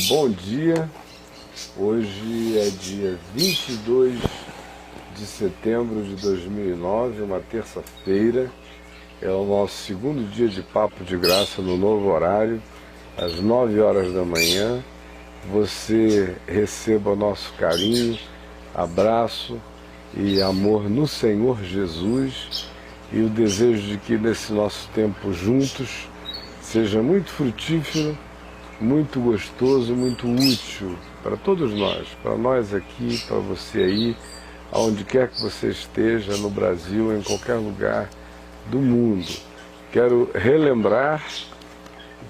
bom dia. Hoje é dia 22 de setembro de 2009, uma terça-feira. É o nosso segundo dia de Papo de Graça no novo horário, às 9 horas da manhã. Você receba o nosso carinho, abraço e amor no Senhor Jesus, e o desejo de que nesse nosso tempo juntos seja muito frutífero, muito gostoso, muito útil para todos nós, para nós aqui, para você aí, aonde quer que você esteja, no Brasil, em qualquer lugar do mundo. Quero relembrar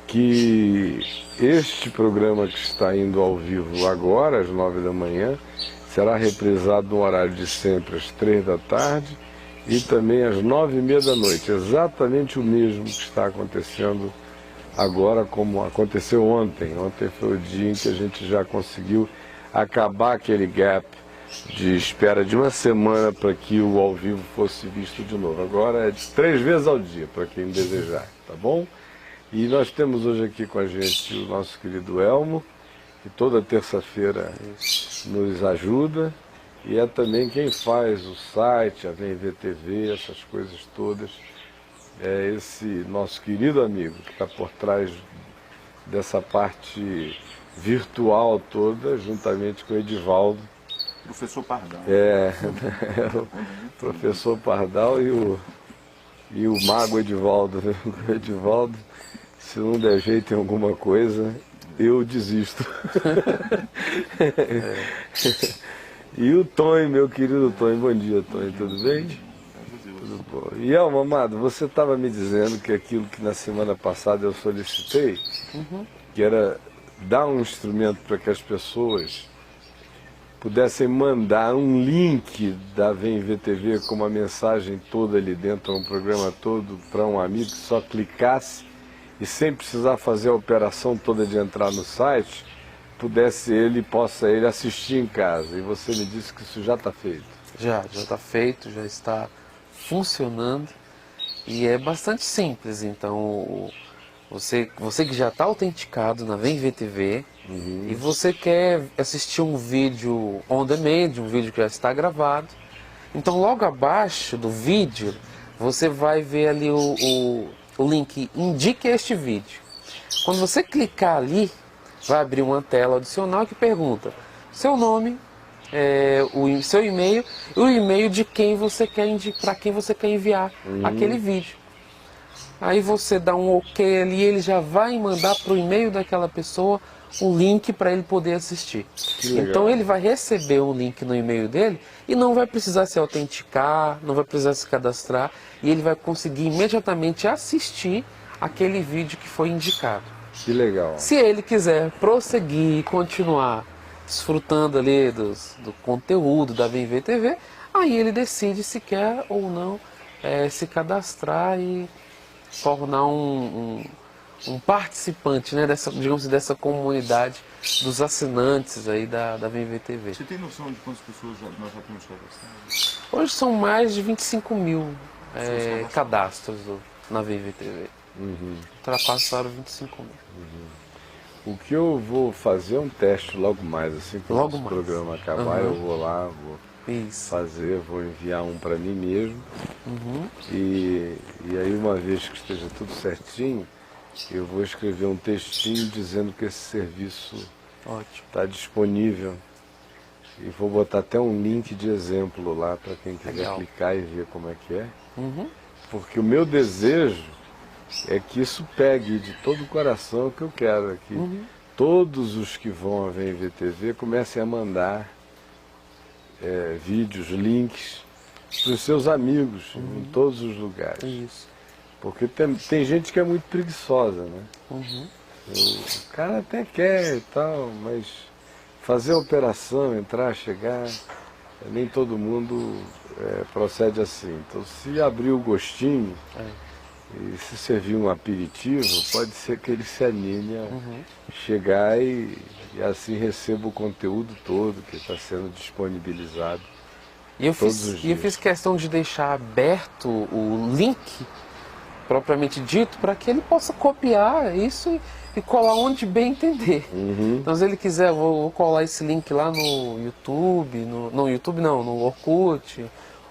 que este programa que está indo ao vivo agora, às 9 da manhã, será reprisado no horário de sempre, às 3 da tarde, e também às 9h30 da noite, exatamente o mesmo que está acontecendo agora, como aconteceu ontem. Ontem foi o dia em que a gente já conseguiu acabar aquele gap de espera de uma semana para que o ao vivo fosse visto de novo. Agora é de 3 vezes ao dia, para quem desejar, tá bom? E nós temos hoje aqui com a gente o nosso querido Elmo, que toda terça-feira nos ajuda, e é também quem faz o site, a VMVTV, essas coisas todas. É esse nosso querido amigo que está por trás dessa parte virtual toda, juntamente com o Edivaldo. Professor Pardal. O professor Pardal e o mago Edivaldo. O Edivaldo, se não der jeito em alguma coisa, eu desisto. E o Tonho, meu querido Tonho. Bom dia, Tonho, tudo bem? Tudo bom. E Elmo, amado, você estava me dizendo que aquilo que na semana passada eu solicitei, que era dar um instrumento para que as pessoas pudessem mandar um link da VMVTV com uma mensagem toda ali dentro, um programa todo, para um amigo que só clicasse e sem precisar fazer a operação toda de entrar no site, possa ele assistir em casa. E você me disse que isso já está feito. Já está feito, já está funcionando e é bastante simples. Então você que já está autenticado na VMVTV e você quer assistir um vídeo on demand, um vídeo que já está gravado, então logo abaixo do vídeo você vai ver ali o link indique este vídeo. Quando você clicar ali, vai abrir uma tela adicional que pergunta seu nome, o seu e-mail e o e-mail de quem você quer para quem você quer enviar aquele vídeo. Aí você dá um ok ali, ele já vai mandar para o e-mail daquela pessoa o link para ele poder assistir. Então ele vai receber um link no e-mail dele e não vai precisar se autenticar, não vai precisar se cadastrar, e ele vai conseguir imediatamente assistir aquele vídeo que foi indicado. Que legal. Se ele quiser prosseguir e continuar desfrutando ali do conteúdo da VMVTV, aí ele decide se quer ou não se cadastrar e tornar um participante, né, dessa comunidade dos assinantes aí da VMVTV. Você tem noção de quantas pessoas nós já temos cadastradas? Hoje são mais de 25 mil cadastros na VMVTV. Ultrapassaram 25 mil. O que eu vou fazer é um teste logo mais, assim que o nosso programa acabar, eu vou lá, fazer, vou enviar um para mim mesmo. E aí, uma vez que esteja tudo certinho, eu vou escrever um textinho dizendo que esse serviço está disponível. E vou botar até um link de exemplo lá para quem quiser clicar e ver como é que é. Porque o meu desejo é que isso pegue de todo o coração, que eu quero aqui. Todos os que vão à VMVTV comecem a mandar vídeos, links para os seus amigos em todos os lugares. Isso. Porque tem gente que é muito preguiçosa, né? O cara até quer e tal, mas fazer a operação, entrar, chegar, nem todo mundo procede assim. Então, se abrir o gostinho e se servir um aperitivo, pode ser que ele se anime a chegar e assim receba o conteúdo todo que está sendo disponibilizado. E eu fiz questão de deixar aberto o link propriamente dito, para que ele possa copiar isso e colar onde bem entender. Então, se ele quiser, vou colar esse link lá no YouTube, no Orkut,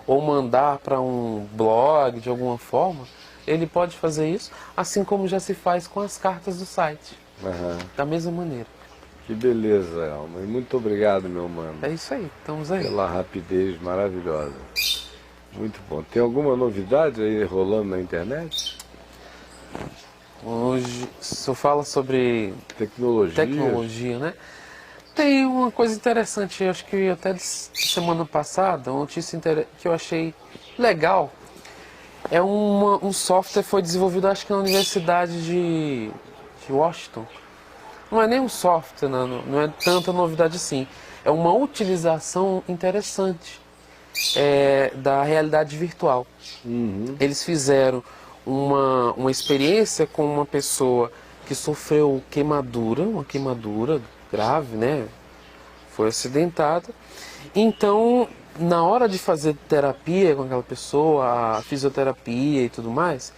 ou mandar para um blog de alguma forma, ele pode fazer isso, assim como já se faz com as cartas do site, da mesma maneira. Que beleza, Elma. E muito obrigado, meu mano. É isso aí, estamos aí. Pela rapidez maravilhosa. Muito bom. Tem alguma novidade aí rolando na internet? Hoje, se eu falo sobre Tecnologia, né? Tem uma coisa interessante, acho que até semana passada, uma notícia que eu achei legal. É um software que foi desenvolvido, acho que na Universidade de Washington. Não é nem um software, não é tanta novidade assim. É uma utilização interessante da realidade virtual. Eles fizeram uma experiência com uma pessoa que sofreu uma queimadura grave, né? Foi acidentada. Então, na hora de fazer terapia com aquela pessoa, a fisioterapia e tudo mais,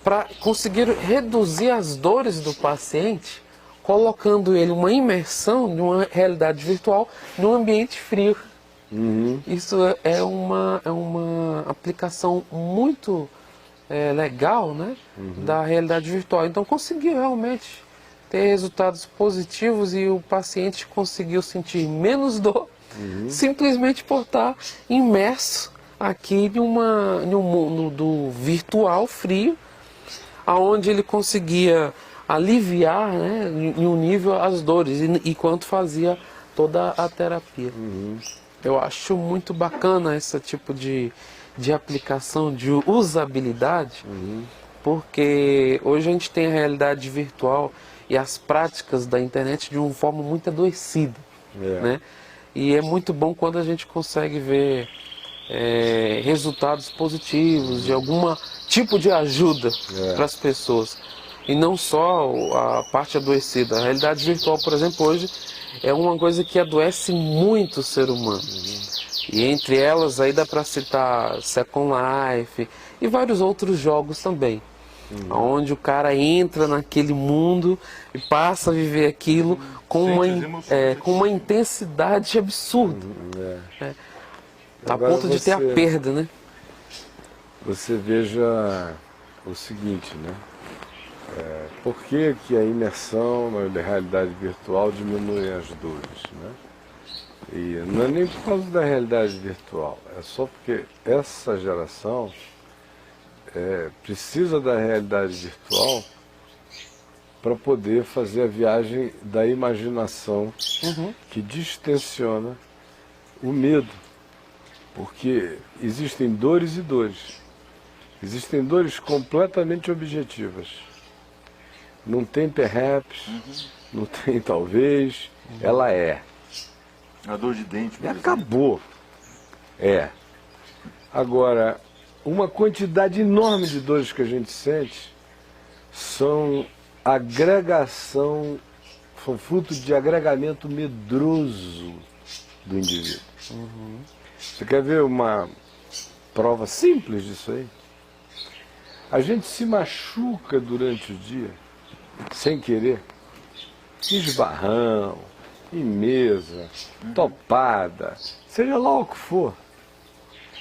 para conseguir reduzir as dores do paciente, colocando ele uma imersão de uma realidade virtual num ambiente frio. Isso é uma aplicação muito legal, né, da realidade virtual. Então conseguiu realmente ter resultados positivos e o paciente conseguiu sentir menos dor simplesmente por estar imerso aqui em um mundo do virtual frio, aonde ele conseguia aliviar, né, em um nível as dores enquanto fazia toda a terapia. Eu acho muito bacana esse tipo de aplicação, de usabilidade, porque hoje a gente tem a realidade virtual e as práticas da internet de uma forma muito adoecida, né? E é muito bom quando a gente consegue ver resultados positivos, de algum tipo de ajuda para as pessoas. E não só a parte adoecida. A realidade virtual, por exemplo, hoje é uma coisa que adoece muito o ser humano. E entre elas aí dá para citar Second Life e vários outros jogos também. Onde o cara entra naquele mundo e passa a viver aquilo com uma intensidade absurda. A ponto de ter a perda, né? Você veja o seguinte, né? Por que a imersão na realidade virtual diminui as dores, né? E não é nem por causa da realidade virtual, é só porque essa geração precisa da realidade virtual para poder fazer a viagem da imaginação que distensiona o medo. Porque existem dores e dores. Existem dores completamente objetivas. Não tem perhaps, não tem talvez, ela é. A dor de dente, E acabou. Agora, uma quantidade enorme de dores que a gente sente são fruto de agregamento medroso do indivíduo. Você quer ver uma prova simples disso aí? A gente se machuca durante o dia, sem querer, em esbarrão, em mesa, topada, seja lá o que for,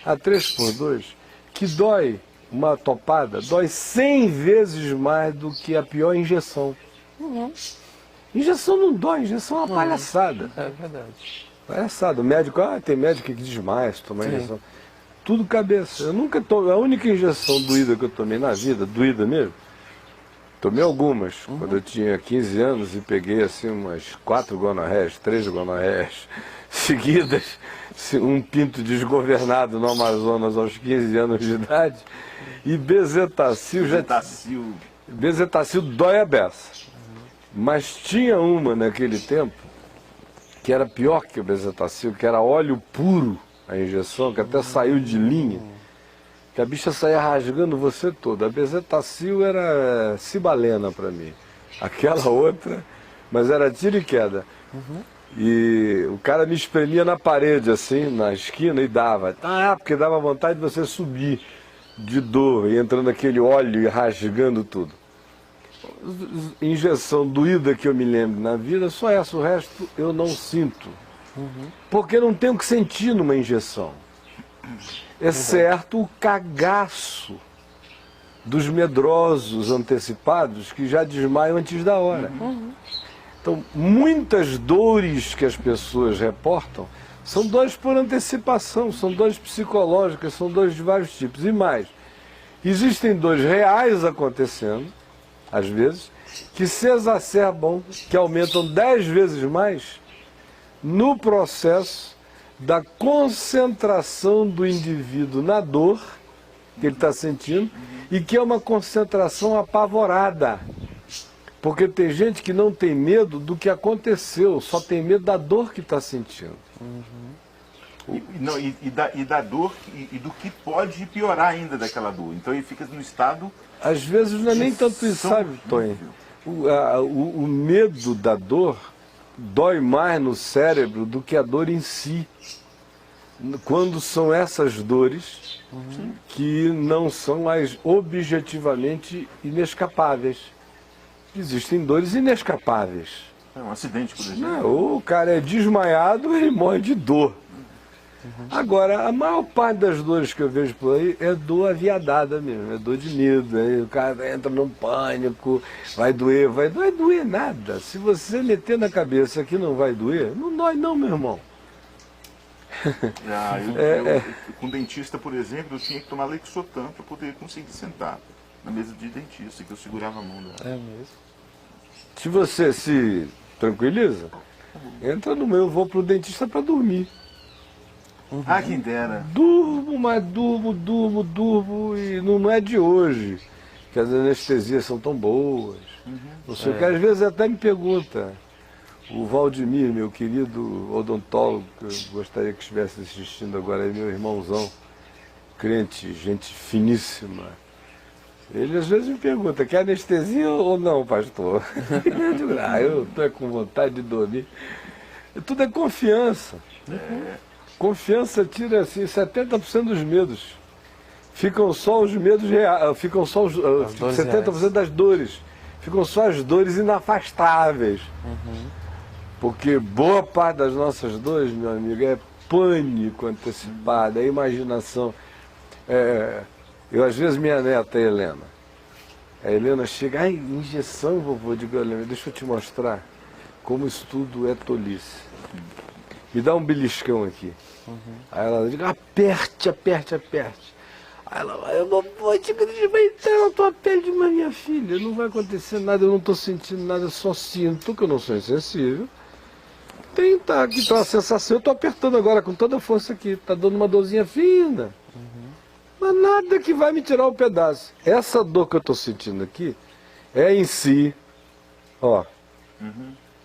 a 3x2, que dói, uma topada, dói 100 vezes mais do que a pior injeção. Injeção não dói, injeção é uma palhaçada. É verdade. Palhaçada. O médico, tem médico que desmaia se tomar injeção. Tudo cabeça. Eu nunca tomei, a única injeção doída que eu tomei na vida, doída mesmo, tomei algumas, quando eu tinha 15 anos e peguei assim umas 4 gonorreias, 3 gonorreias seguidas, um pinto desgovernado no Amazonas aos 15 anos de idade, e bezetacil bezetacil dói a beça. Mas tinha uma naquele tempo que era pior que o bezetacil, que era óleo puro, a injeção, que até saiu de linha, que a bicha saía rasgando você toda. A bezetacil era cibalena para mim. Aquela outra, mas era tiro e queda. E o cara me espremia na parede, assim, na esquina, e dava. Porque dava vontade de você subir de dor, e entrando aquele óleo e rasgando tudo. Injeção doída que eu me lembro na vida, só essa, o resto eu não sinto. Porque eu não tenho que sentir numa injeção. Exceto o cagaço dos medrosos antecipados que já desmaiam antes da hora. Então, muitas dores que as pessoas reportam são dores por antecipação, são dores psicológicas, são dores de vários tipos. E mais, existem dores reais acontecendo, às vezes, que se exacerbam, que aumentam 10 vezes mais no processo da concentração do indivíduo na dor que ele está sentindo, e que é uma concentração apavorada. Porque tem gente que não tem medo do que aconteceu, só tem medo da dor que está sentindo. E da dor e do que pode piorar ainda daquela dor. Então ele fica no estado... Às vezes não é nem tanto isso, sabe, Tony? O medo da dor dói mais no cérebro do que a dor em si. Quando são essas dores que não são as objetivamente inescapáveis. Existem dores inescapáveis. É um acidente, por exemplo. Não, o cara é desmaiado, ele morre de dor. Agora, a maior parte das dores que eu vejo por aí é dor aviadada mesmo, é dor de medo. Aí o cara entra num pânico, vai doer, não vai doer nada. Se você meter na cabeça que não vai doer, não dói não, meu irmão. Com dentista, por exemplo, eu tinha que tomar Lexotan para poder conseguir sentar na mesa de dentista, que eu segurava a mão dela. É mesmo. Se você se tranquiliza, entra no meu, eu vou pro dentista para dormir. Ah, quem dera. Durmo, mas durmo, e não é de hoje, que as anestesias são tão boas. Não sei o que, às vezes até me pergunta, o Valdemir, meu querido odontólogo, que eu gostaria que estivesse assistindo agora, é meu irmãozão, crente, gente finíssima. Ele às vezes me pergunta, quer anestesia ou não, pastor? Eu digo, eu estou com vontade de dormir. Tudo é confiança. Confiança tira assim 70% dos medos. Ficam só os medos reais, ficam só os 70% das dores. Ficam só as dores inafastáveis. Porque boa parte das nossas dores, meu amigo, é pânico antecipado, é imaginação. Eu às vezes minha neta, a Helena chega, injeção, vovô, eu digo, Helena, deixa eu te mostrar como isso tudo é tolice. Me dá um beliscão aqui. Aí ela diz, aperte. Aí ela vai, eu não vou te vai entrar na tua pele de minha filha, não vai acontecer nada, eu não estou sentindo nada, eu só sinto que eu não sou insensível. Aqui tá uma sensação, eu estou apertando agora com toda a força aqui, está dando uma dorzinha fina. Mas nada que vai me tirar um pedaço. Essa dor que eu estou sentindo aqui é em si,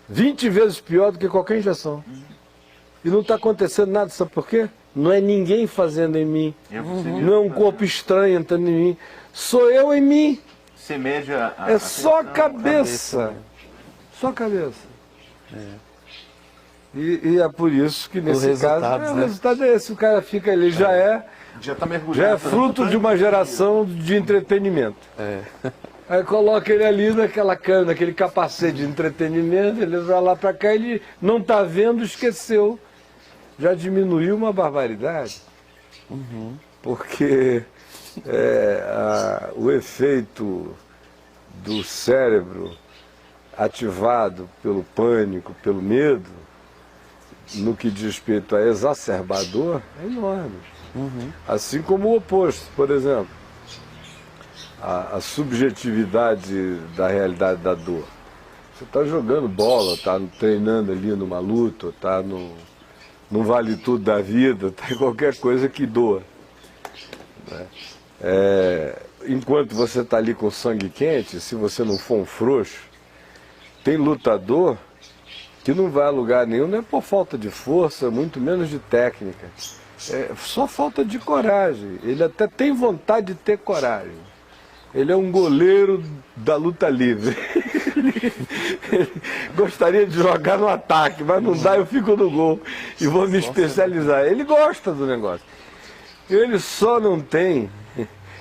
20 vezes pior do que qualquer injeção. E não está acontecendo nada, sabe por quê? Não é ninguém fazendo em mim. Não é um corpo estranho entrando em mim. Sou eu em mim. Você mede é só a cabeça. Só a cabeça. E é por isso que nesse caso, o resultado é esse. O cara fica ali, já tá mergulhado. Já é fruto de uma geração de entretenimento. Aí coloca ele ali naquela câmera, naquele capacete de entretenimento, ele vai lá para cá, ele não está vendo, esqueceu. Já diminuiu uma barbaridade. Porque o efeito do cérebro ativado pelo pânico, pelo medo, no que diz respeito a exacerbador, é enorme. Assim como o oposto, por exemplo. A subjetividade da realidade da dor. Você está jogando bola, está treinando ali numa luta, está num vale tudo da vida, está em qualquer coisa que doa. Enquanto você está ali com sangue quente, se você não for um frouxo, tem lutador que não vai a lugar nenhum, não é por falta de força, muito menos de técnica. É só falta de coragem. Ele até tem vontade de ter coragem. Ele é um goleiro da luta livre. Ele gostaria de jogar no ataque, mas não dá, eu fico no gol e vou me especializar. Ele gosta do negócio. Ele só não tem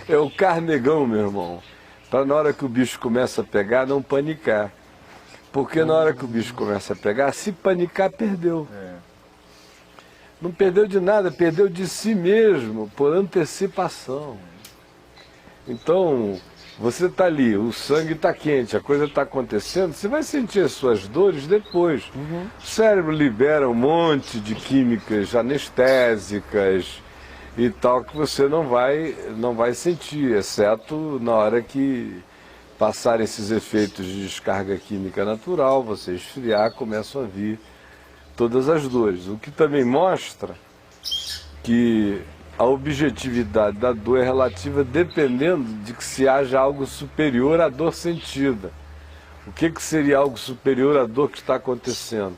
É o carnegão, meu irmão. Para na hora que o bicho começa a pegar, não panicar. Porque na hora que o bicho começa a pegar, se panicar, perdeu. Não perdeu de nada, perdeu de si mesmo, por antecipação. Então, você está ali, o sangue está quente, a coisa está acontecendo, você vai sentir as suas dores depois. O cérebro libera um monte de químicas anestésicas e tal, que você não vai sentir, exceto na hora que passarem esses efeitos de descarga química natural, você esfriar, começam a vir todas as dores. O que também mostra que a objetividade da dor é relativa dependendo de que se haja algo superior à dor sentida. O que seria algo superior à dor que está acontecendo?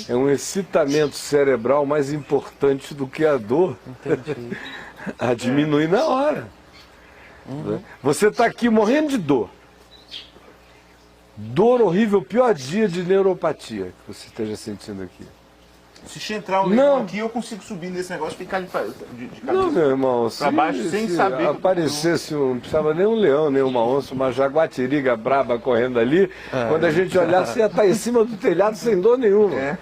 É um excitamento cerebral mais importante do que a dor. Entendi. A diminuir na hora. Você está aqui morrendo de dor. Dor horrível, pior dia de neuropatia que você esteja sentindo aqui. Se entrar um leão aqui, eu consigo subir nesse negócio e ficar de cabeça. Não, meu irmão, pra baixo, sem saber que aparecesse não precisava nem um leão, nem uma onça, uma jaguatiriga braba correndo ali, quando a gente olhasse, ia estar em cima do telhado sem dor nenhuma.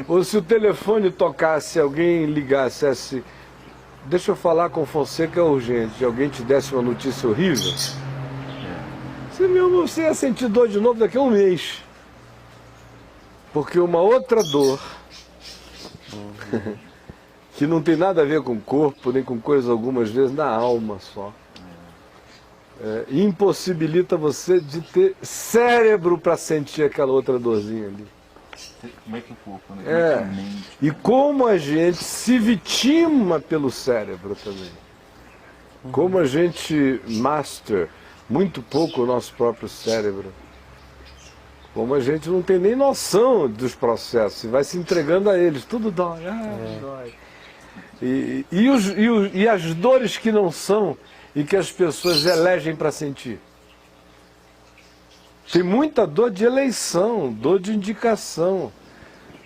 Ou se o telefone tocasse, alguém ligasse assim, deixa eu falar com você que é urgente, e alguém te desse uma notícia horrível, você ia sentir dor de novo daqui a um mês. Porque uma outra dor que não tem nada a ver com o corpo, nem com coisa alguma, às vezes na alma só. Impossibilita você de ter cérebro para sentir aquela outra dorzinha ali. Como é que o corpo, né? E como a gente se vitima pelo cérebro também. Como a gente master muito pouco o nosso próprio cérebro. Como a gente não tem nem noção dos processos, e vai se entregando a eles, tudo dói, dói. E as dores que não são e que as pessoas elegem para sentir. Tem muita dor de eleição, dor de indicação,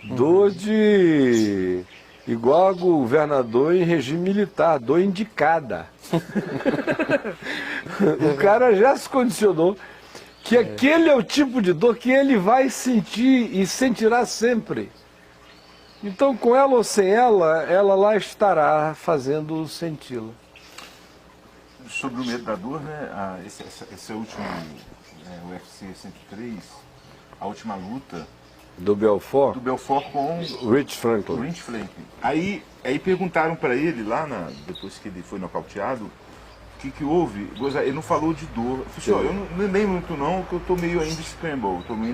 dor de... igual a governador em regime militar, dor indicada. O cara já se condicionou que aquele é o tipo de dor que ele vai sentir e sentirá sempre. Então, com ela ou sem ela, ela lá estará fazendo senti-la. Sobre o medo da dor, né? Esse último UFC 103, a última luta do Belfort com Rich Franklin. Aí perguntaram para ele lá, depois que ele foi nocauteado, o que houve? Ele não falou de dor. Eu não lembro muito não, que eu tô meio ainda scramble, tô meio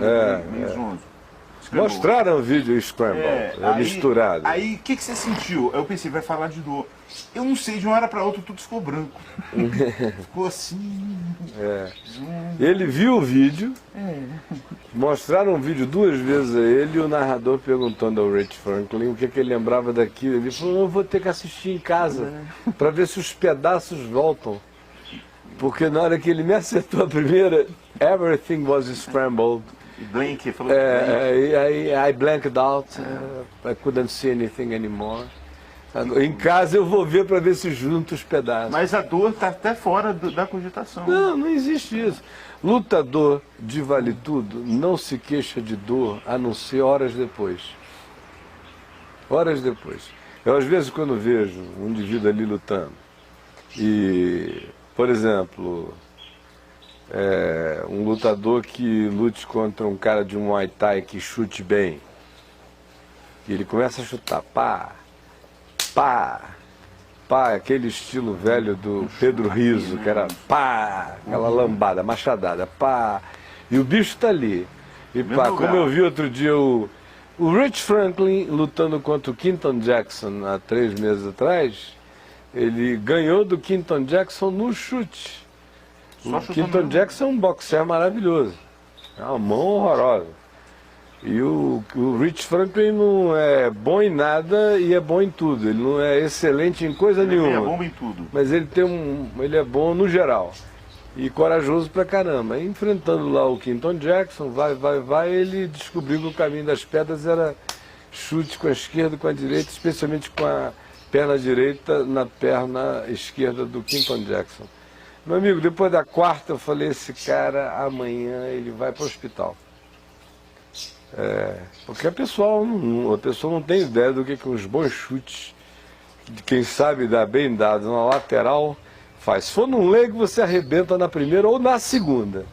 zonzo. Mostraram o vídeo scramble, misturado. Aí, o que você sentiu? Eu pensei, vai falar de dor. Eu não sei, de uma hora para outra tudo ficou branco. Ficou assim. Ele viu o vídeo, mostraram o vídeo 2 vezes a ele, e o narrador perguntando ao Rich Franklin o que ele lembrava daquilo. Ele falou, eu vou ter que assistir em casa, para ver se os pedaços voltam. Porque na hora que ele me acertou a primeira, everything was scrambled. Blank, falou I blanked out, I couldn't see anything anymore. Em casa eu vou ver para ver se junto os pedaços. Mas a dor está até fora da cogitação. Não existe isso. Lutador de vale tudo não se queixa de dor a não ser horas depois. Horas depois. Eu às vezes quando vejo um indivíduo ali lutando e, por exemplo, um lutador que lute contra um cara de um Muay Thai que chute bem, e ele começa a chutar, pá, aquele estilo velho do Pedro Rizzo, que era pá, aquela lambada, machadada, pá, e o bicho tá ali. E pá, como eu vi outro dia o Rich Franklin lutando contra o Quinton Jackson há 3 meses atrás, ele ganhou do Quinton Jackson no chute. O Quinton Jackson é um boxer maravilhoso, é uma mão horrorosa. E o Rich Franklin não é bom em nada e é bom em tudo. Ele não é excelente em coisa nenhuma. Ele é bom em tudo. Mas ele ele é bom no geral. E corajoso pra caramba. E enfrentando lá o Quinton Jackson, vai, ele descobriu que o caminho das pedras era chute com a esquerda e com a direita, especialmente com a perna direita na perna esquerda do Quinton Jackson. Meu amigo, depois da quarta eu falei, esse cara amanhã ele vai para o hospital. Porque a pessoa não tem ideia do que uns bons chutes, de quem sabe dar bem dado na lateral, faz. Se for num leigo, você arrebenta na primeira ou na segunda.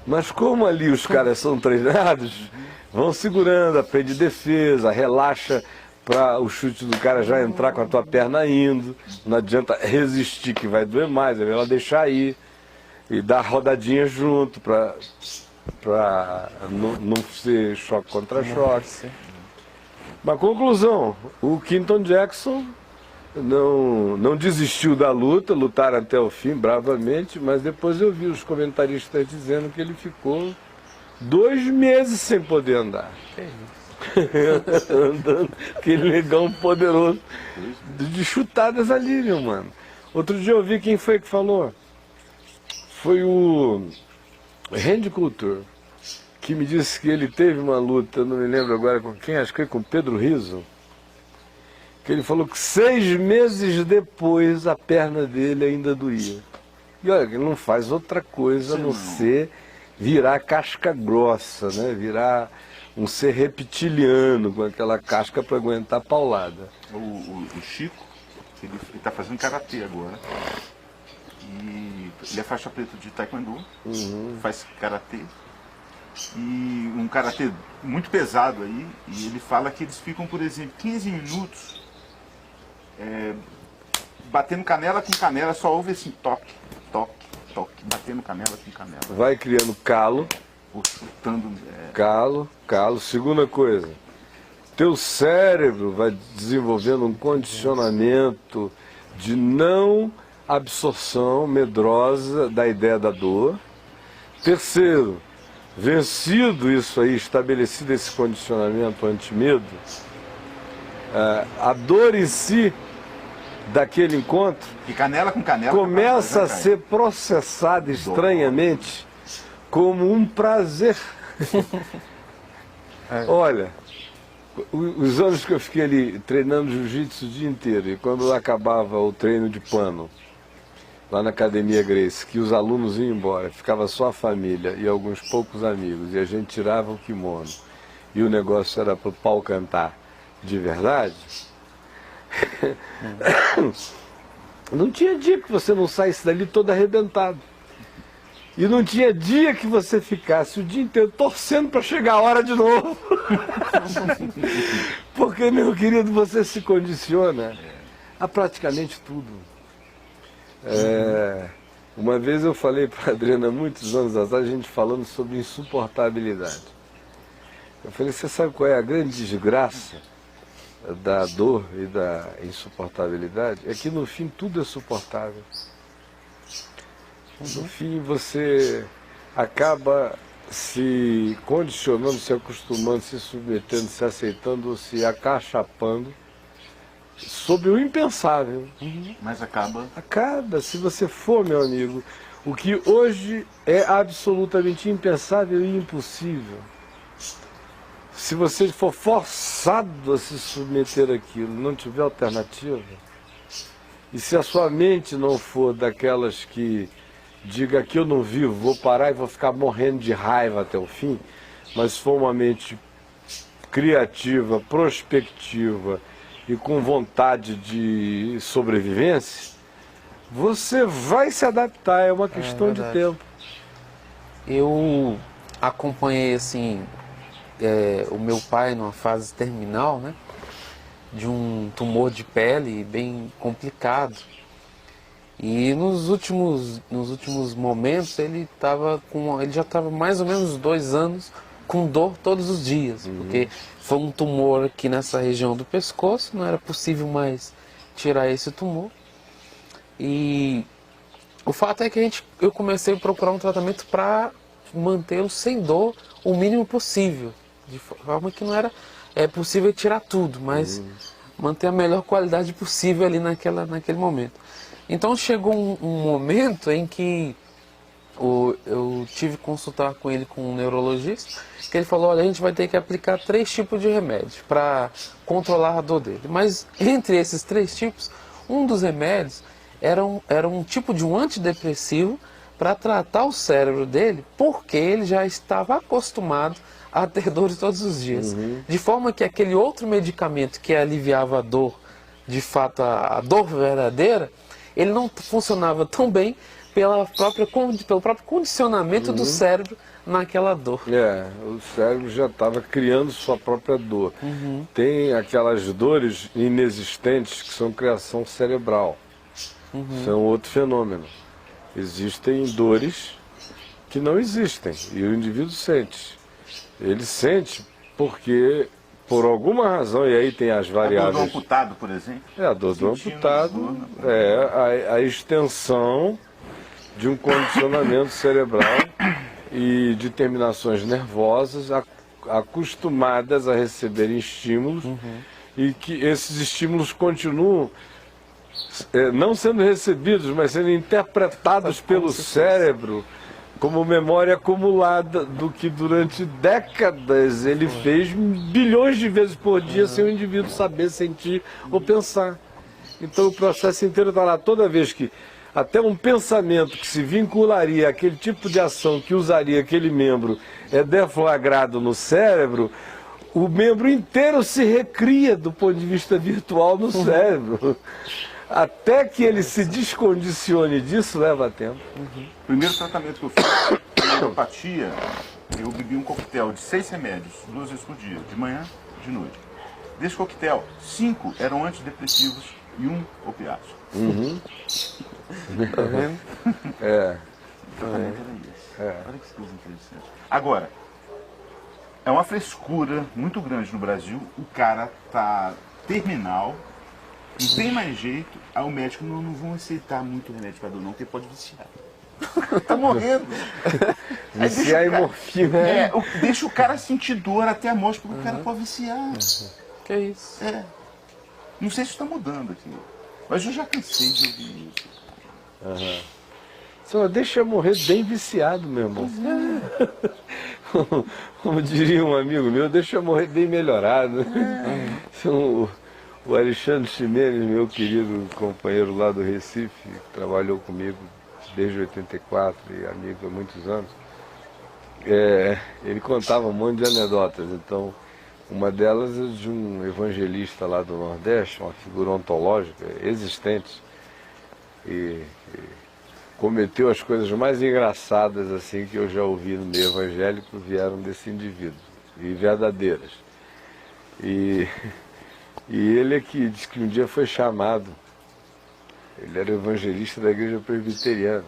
Mas como ali os caras são treinados, vão segurando, aprende defesa, relaxa para o chute do cara já entrar com a tua perna indo. Não adianta resistir que vai doer mais, é melhor deixar ir e dar rodadinha junto para não ser choque contra choque. Mas conclusão, o Quinton Jackson não desistiu da luta, lutaram até o fim bravamente, mas depois eu vi os comentaristas dizendo que ele ficou 2 meses sem poder andar. Andando, aquele negão poderoso de chutadas ali, meu mano. Outro dia eu vi quem foi que falou. Foi o Randy Couture, que me disse que ele teve uma luta, não me lembro agora com quem, acho que foi com o Pedro Rizzo, que ele falou que 6 meses depois a perna dele ainda doía. E olha, ele não faz outra coisa a não ser virar casca grossa, né? Virar um ser reptiliano com aquela casca para aguentar a paulada. O Chico, ele está fazendo karatê agora. E ele é faixa preta de taekwondo, faz karatê. E um karatê muito pesado aí. E ele fala que eles ficam, por exemplo, 15 minutos batendo canela com canela, só ouve assim, toque, toque, toque, batendo canela com canela. Vai criando calo. Chutando. Calo. Segunda coisa, teu cérebro vai desenvolvendo um condicionamento de não absorção medrosa da ideia da dor. Terceiro, vencido isso aí, estabelecido esse condicionamento anti-medo, a dor em si daquele encontro E canela com canela começa a ser processada estranhamente como um prazer. Olha, os anos que eu fiquei ali treinando jiu-jitsu o dia inteiro, e quando acabava o treino de pano, lá na Academia Grace, que os alunos iam embora, ficava só a família e alguns poucos amigos, e a gente tirava o kimono, e o negócio era para o pau cantar de verdade, não tinha dia que você não saísse dali todo arrebentado. E não tinha dia que você ficasse o dia inteiro torcendo para chegar a hora de novo. Porque, meu querido, você se condiciona a praticamente tudo. Uma vez eu falei para a Adriana, muitos anos atrás, a gente falando sobre insuportabilidade. Eu falei, você sabe qual é a grande desgraça da dor e da insuportabilidade? É que no fim tudo é suportável. No fim você acaba se condicionando, se acostumando, se submetendo, se aceitando, se acachapando sobre o impensável. Mas acaba. Acaba, se você for, meu amigo, o que hoje é absolutamente impensável e impossível. Se você for forçado a se submeter àquilo, não tiver alternativa, e se a sua mente não for daquelas que diga que eu não vivo, vou parar e vou ficar morrendo de raiva até o fim, mas se for uma mente criativa, prospectiva e com vontade de sobrevivência, você vai se adaptar, é uma questão de tempo. Eu acompanhei assim o meu pai numa fase terminal, né, de um tumor de pele bem complicado. E nos últimos momentos ele já estava mais ou menos 2 anos com dor todos os dias, porque foi um tumor aqui nessa região do pescoço, não era possível mais tirar esse tumor. E o fato é que eu comecei a procurar um tratamento para mantê-lo sem dor o mínimo possível, de forma que não era possível tirar tudo, mas manter a melhor qualidade possível ali naquele momento. Então chegou um momento em que eu tive que consultar com ele, com um neurologista, que ele falou, olha, a gente vai ter que aplicar 3 tipos de remédios para controlar a dor dele. Mas entre esses 3 tipos, um dos remédios, era um tipo de um antidepressivo para tratar o cérebro dele, porque ele já estava acostumado a ter dores todos os dias. De forma que aquele outro medicamento que aliviava a dor, de fato a dor verdadeira, ele não funcionava tão bem pelo próprio condicionamento do cérebro naquela dor. O cérebro já estava criando sua própria dor. Tem aquelas dores inexistentes que são criação cerebral. Isso é um outro fenômeno. Existem dores que não existem e o indivíduo sente. Ele sente porque, por alguma razão, e aí tem as variáveis... A dor do amputado, por exemplo? A dor do amputado a extensão de um condicionamento cerebral e de terminações nervosas acostumadas a receberem estímulos e que esses estímulos continuam não sendo recebidos, mas sendo interpretados pelo cérebro como memória acumulada do que durante décadas ele fez bilhões de vezes por dia sem o indivíduo saber, sentir ou pensar. Então o processo inteiro está lá. Toda vez que até um pensamento que se vincularia àquele tipo de ação que usaria aquele membro é deflagrado no cérebro, o membro inteiro se recria do ponto de vista virtual no cérebro. Até que ele se descondicione disso, leva tempo. O primeiro tratamento que eu fiz, a neuropatia, eu bebi um coquetel de 6 remédios, 2 vezes por dia, de manhã e de noite. Desse coquetel, 5 eram antidepressivos e 1 opiáceo. Tá vendo? O tratamento era esse. Olha que coisa interessante. Agora, é uma frescura muito grande no Brasil, o cara tá terminal, não tem mais jeito, aí o médico não vão aceitar muito remédio para dor não, porque pode viciar. Tá morrendo. Viciar em morfina. Deixa o cara sentir dor até a morte, porque o cara pode viciar. Que isso? Não sei se está mudando aqui, mas eu já cansei de ouvir isso. Só deixa eu morrer bem viciado, meu irmão. Como diria um amigo meu, deixa eu morrer bem melhorado. O Alexandre Ximenes, meu querido companheiro lá do Recife, que trabalhou comigo desde 84 e amigo há muitos anos, ele contava um monte de anedotas. Então, uma delas é de um evangelista lá do Nordeste, uma figura ontológica existente, e cometeu as coisas mais engraçadas assim que eu já ouvi no meio evangélico, vieram desse indivíduo, e verdadeiras. E ele é que diz que um dia foi chamado, ele era evangelista da igreja presbiteriana,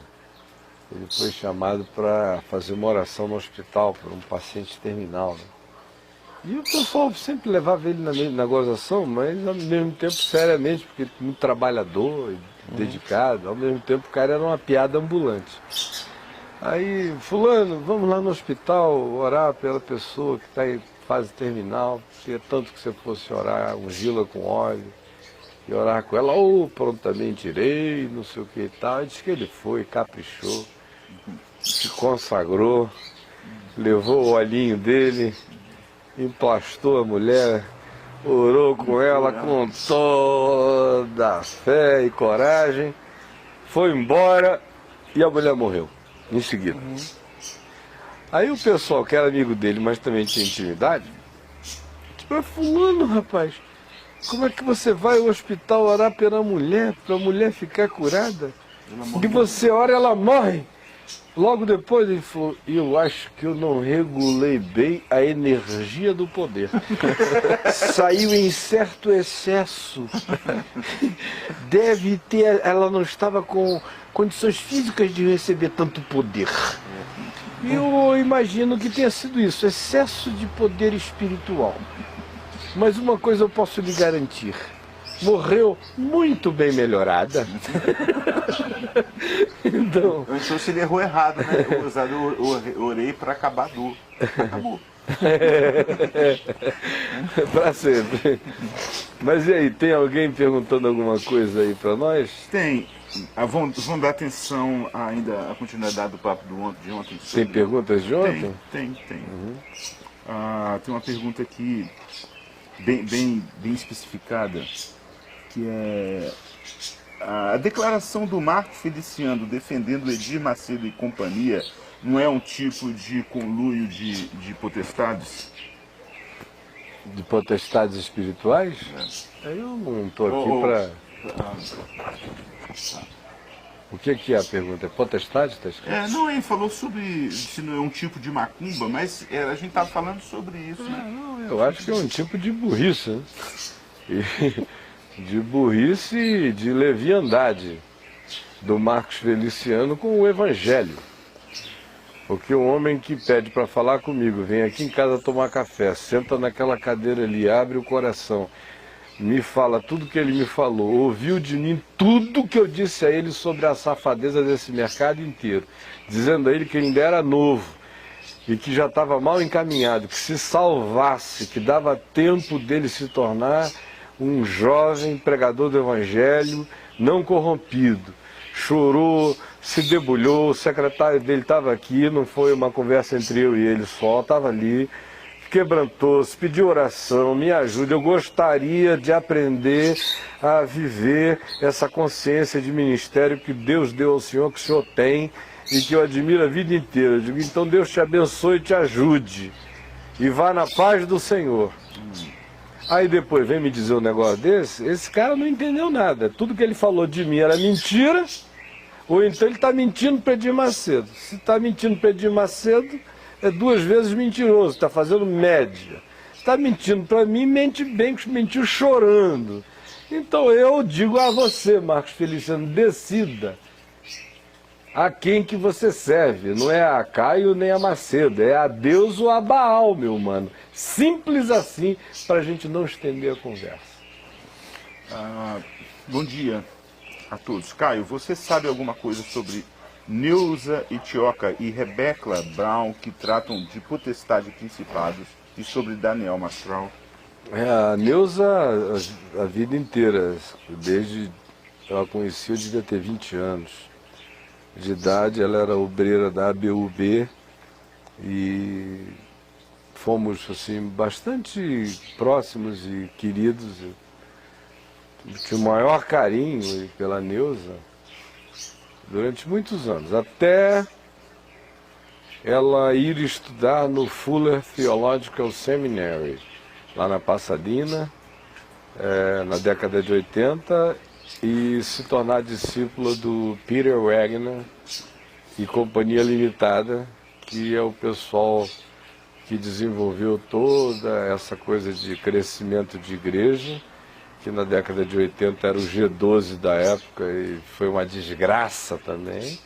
ele foi chamado para fazer uma oração no hospital por um paciente terminal. E o pessoal sempre levava ele na gozação, mas ao mesmo tempo seriamente, porque muito trabalhador, dedicado, ao mesmo tempo o cara era uma piada ambulante. Aí, fulano, vamos lá no hospital orar pela pessoa que está em fase terminal, queria tanto que você fosse orar, ungí-la com óleo, e orar com ela, prontamente irei, não sei o que e tal. Aí disse que ele foi, caprichou, se consagrou, levou o olhinho dele, emplastou a mulher, orou com ela com toda a fé e coragem, foi embora e a mulher morreu em seguida. Aí o pessoal que era amigo dele, mas também tinha intimidade, tipo, fulano, rapaz, como é que você vai ao hospital orar pela mulher, para a mulher ficar curada? E você ora e ela morre. Logo depois ele falou, eu acho que eu não regulei bem a energia do poder. Saiu em certo excesso. Deve ter, ela não estava com condições físicas de receber tanto poder. Eu imagino que tenha sido isso, excesso de poder espiritual. Mas uma coisa eu posso lhe garantir, morreu muito bem melhorada. Então se ele errou errado, né? Eu orei para acabar a dor. Acabou. Para sempre. Mas e aí, tem alguém perguntando alguma coisa aí para nós? Tem. Vamos dar atenção ainda à continuidade do papo de ontem. Tem perguntas de ontem? Tem. Tem uma pergunta aqui bem especificada, que é a declaração do Marco Feliciano defendendo Edir Macedo e companhia não é um tipo de conluio de potestades? De potestades espirituais? Eu não estou aqui para... O que é a pergunta? É potestade? Está escrito? Não, ele falou sobre se não é um tipo de macumba, mas a gente estava falando sobre isso, né? Não, eu acho que é um tipo de burrice, né? De burrice e de leviandade do Marcos Feliciano com o Evangelho. Porque o homem que pede para falar comigo, vem aqui em casa tomar café, senta naquela cadeira ali, abre o coração, me fala tudo que ele me falou, ouviu de mim tudo que eu disse a ele sobre a safadeza desse mercado inteiro, dizendo a ele que ainda era novo e que já estava mal encaminhado, que se salvasse, que dava tempo dele se tornar um jovem pregador do Evangelho, não corrompido. Chorou, se debulhou, o secretário dele estava aqui, não foi uma conversa entre eu e ele só, estava ali, quebrantou-se, pediu oração, me ajude, eu gostaria de aprender a viver essa consciência de ministério que Deus deu ao Senhor, que o Senhor tem e que eu admiro a vida inteira. Eu digo, então Deus te abençoe e te ajude e vá na paz do Senhor. Aí depois vem me dizer um negócio desse, esse cara não entendeu nada. Tudo que ele falou de mim era mentira, ou então ele está mentindo para Edir Macedo. Se está mentindo para Edir Macedo, é 2 vezes mentiroso, está fazendo média. Está mentindo para mim, mente bem, mentiu chorando. Então eu digo a você, Marcos Feliciano, decida a quem que você serve. Não é a Caio nem a Macedo, é a Deus ou a Baal, meu mano. Simples assim, para a gente não estender a conversa. Bom dia a todos. Caio, você sabe alguma coisa sobre Neuza Itioca e Rebecca Brown, que tratam de potestade e principados, e sobre Daniel Mastral? A Neuza, a vida inteira, desde eu a conheci, eu devia ter 20 anos de idade. Ela era obreira da ABUB e fomos assim bastante próximos e queridos. Eu tinha o maior carinho pela Neuza durante muitos anos, até ela ir estudar no Fuller Theological Seminary, lá na Pasadena, na década de 80, e se tornar discípula do Peter Wagner e Companhia Limitada, que é o pessoal que desenvolveu toda essa coisa de crescimento de igreja, que na década de 80 era o G12 da época e foi uma desgraça também,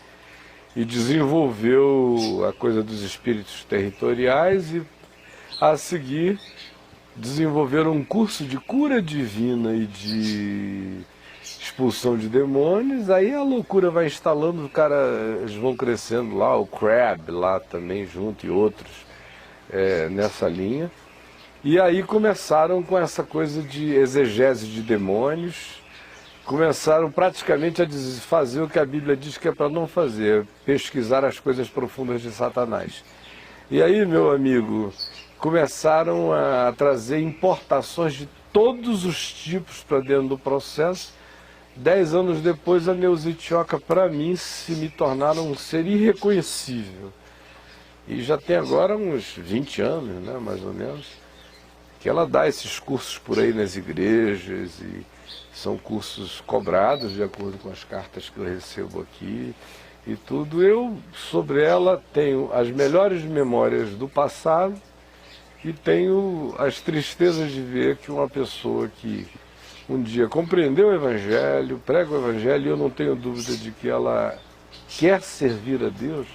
e desenvolveu a coisa dos espíritos territoriais e, a seguir, desenvolveram um curso de cura divina e de expulsão de demônios. Aí a loucura vai instalando, os caras vão crescendo lá, o Crab lá também junto e outros nessa linha. E aí começaram com essa coisa de exegese de demônios, começaram praticamente a fazer o que a Bíblia diz que é para não fazer, pesquisar as coisas profundas de Satanás. E aí, meu amigo, começaram a trazer importações de todos os tipos para dentro do processo. 10 anos depois, a Neuza Itioca, para mim, se me tornaram um ser irreconhecível. E já tem agora uns 20 anos, né, mais ou menos, que ela dá esses cursos por aí nas igrejas, e são cursos cobrados de acordo com as cartas que eu recebo aqui e tudo. Eu, sobre ela, tenho as melhores memórias do passado e tenho as tristezas de ver que uma pessoa que um dia compreendeu o Evangelho, prega o Evangelho, e eu não tenho dúvida de que ela quer servir a Deus,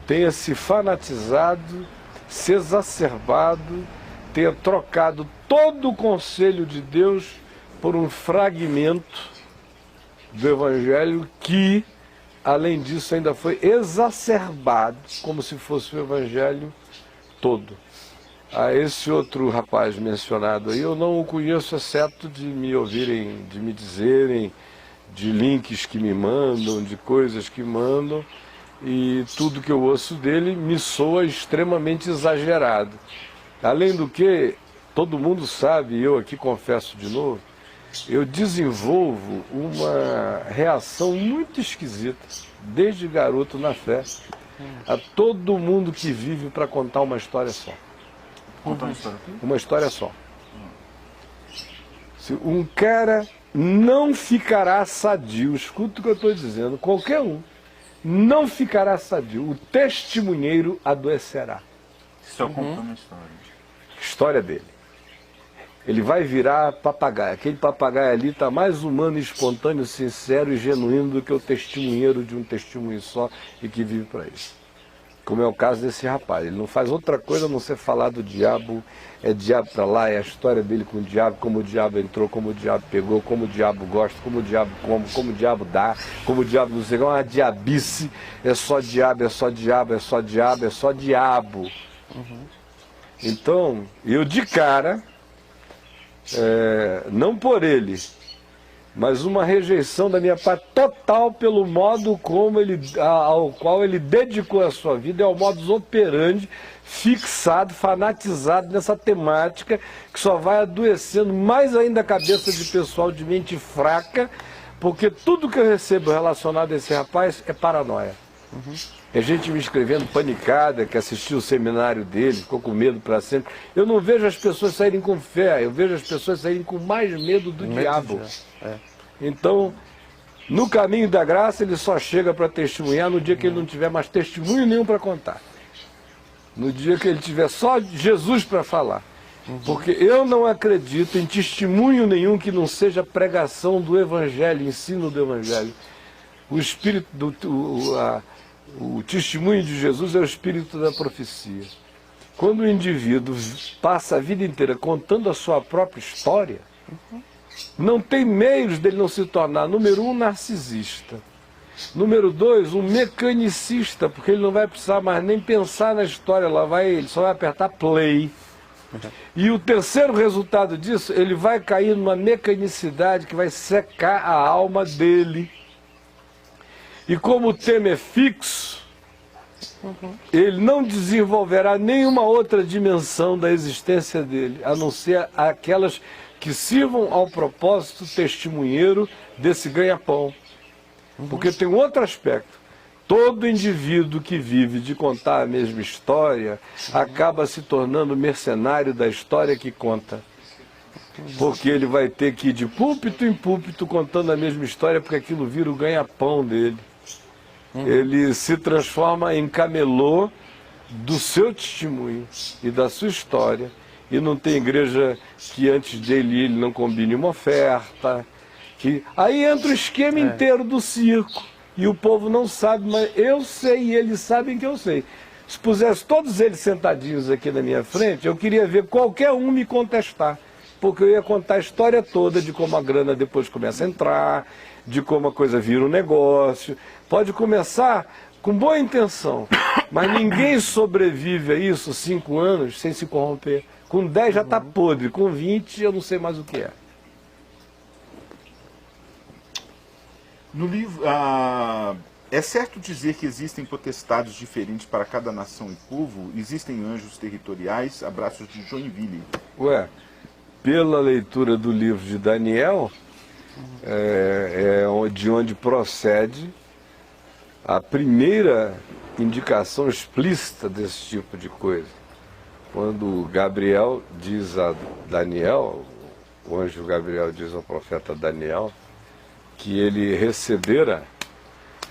tenha se fanatizado, se exacerbado, tenha trocado todo o conselho de Deus por um fragmento do Evangelho que, além disso, ainda foi exacerbado, como se fosse o Evangelho todo. A esse outro rapaz mencionado aí, eu não o conheço, exceto de me ouvirem, de me dizerem, de links que me mandam, de coisas que mandam, e tudo que eu ouço dele me soa extremamente exagerado. Além do que, todo mundo sabe, e eu aqui confesso de novo, eu desenvolvo uma reação muito esquisita, desde garoto na fé, a todo mundo que vive para contar uma história só. Contar uma história aqui? Uma história só. Se um cara não ficará sadio, escuta o que eu estou dizendo, qualquer um, não ficará sadio, o testemunheiro adoecerá. Só contando a história. História dele. Ele vai virar papagaio. Aquele papagaio ali está mais humano, espontâneo, sincero e genuíno do que o testemunheiro de um testemunho só e que vive para isso. Como é o caso desse rapaz. Ele não faz outra coisa a não ser falar do diabo, é diabo para lá, é a história dele com o diabo, como o diabo entrou, como o diabo pegou, como o diabo gosta, como o diabo come, como o diabo dá, como o diabo não sei, é uma diabice, é só diabo, é só diabo, é só diabo, é só diabo. Então, eu de cara, não por ele, mas uma rejeição da minha parte total pelo modo como ao qual ele dedicou a sua vida, é o modus operandi, fixado, fanatizado nessa temática, que só vai adoecendo mais ainda a cabeça de pessoal de mente fraca, porque tudo que eu recebo relacionado a esse rapaz é paranoia. É gente me escrevendo panicada, que assistiu o seminário dele, ficou com medo para sempre. Eu não vejo as pessoas saírem com fé, eu vejo as pessoas saírem com mais medo do diabo. Então, no caminho da graça, ele só chega para testemunhar no dia que ele não tiver mais testemunho nenhum para contar. No dia que ele tiver só Jesus para falar. Porque eu não acredito em testemunho nenhum que não seja pregação do Evangelho, ensino do Evangelho. O espírito o testemunho de Jesus é o espírito da profecia. Quando o indivíduo passa a vida inteira contando a sua própria história, não tem meios dele não se tornar, número um, narcisista. Número dois, um mecanicista, porque ele não vai precisar mais nem pensar na história, ele só vai apertar play. E o terceiro resultado disso, ele vai cair numa mecanicidade que vai secar a alma dele. E como o tema é fixo, ele não desenvolverá nenhuma outra dimensão da existência dele, a não ser aquelas que sirvam ao propósito testemunheiro desse ganha-pão. Porque tem um outro aspecto. Todo indivíduo que vive de contar a mesma história acaba se tornando mercenário da história que conta. Porque ele vai ter que ir de púlpito em púlpito contando a mesma história, porque aquilo vira o ganha-pão dele. Ele se transforma em camelô do seu testemunho e da sua história. E não tem igreja que antes dele ele não combine uma oferta. Aí entra o esquema inteiro do circo. E o povo não sabe, mas eu sei e eles sabem que eu sei. Se pusesse todos eles sentadinhos aqui na minha frente, eu queria ver qualquer um me contestar. Porque eu ia contar a história toda de como a grana depois começa a entrar, de como a coisa vira um negócio. Pode começar com boa intenção, mas ninguém sobrevive a isso 5 anos sem se corromper. Com 10 já está podre, com 20 eu não sei mais o que é. No livro, é certo dizer que existem potestades diferentes para cada nação e povo? Existem anjos territoriais? Abraços de Joinville. Pela leitura do livro de Daniel, de onde procede a primeira indicação explícita desse tipo de coisa. Quando Gabriel diz a Daniel, o anjo Gabriel diz ao profeta Daniel, que ele recebera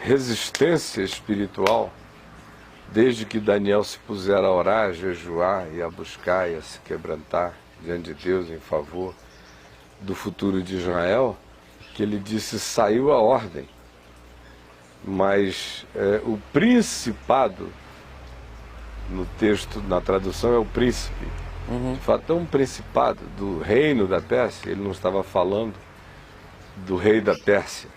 resistência espiritual desde que Daniel se pusera a orar, a jejuar e a buscar e a se quebrantar diante de Deus em favor do futuro de Israel, que ele disse, saiu a ordem. Mas o principado, no texto, na tradução, é o príncipe. De fato, é um principado do reino da Pérsia. Ele não estava falando do rei da Pérsia,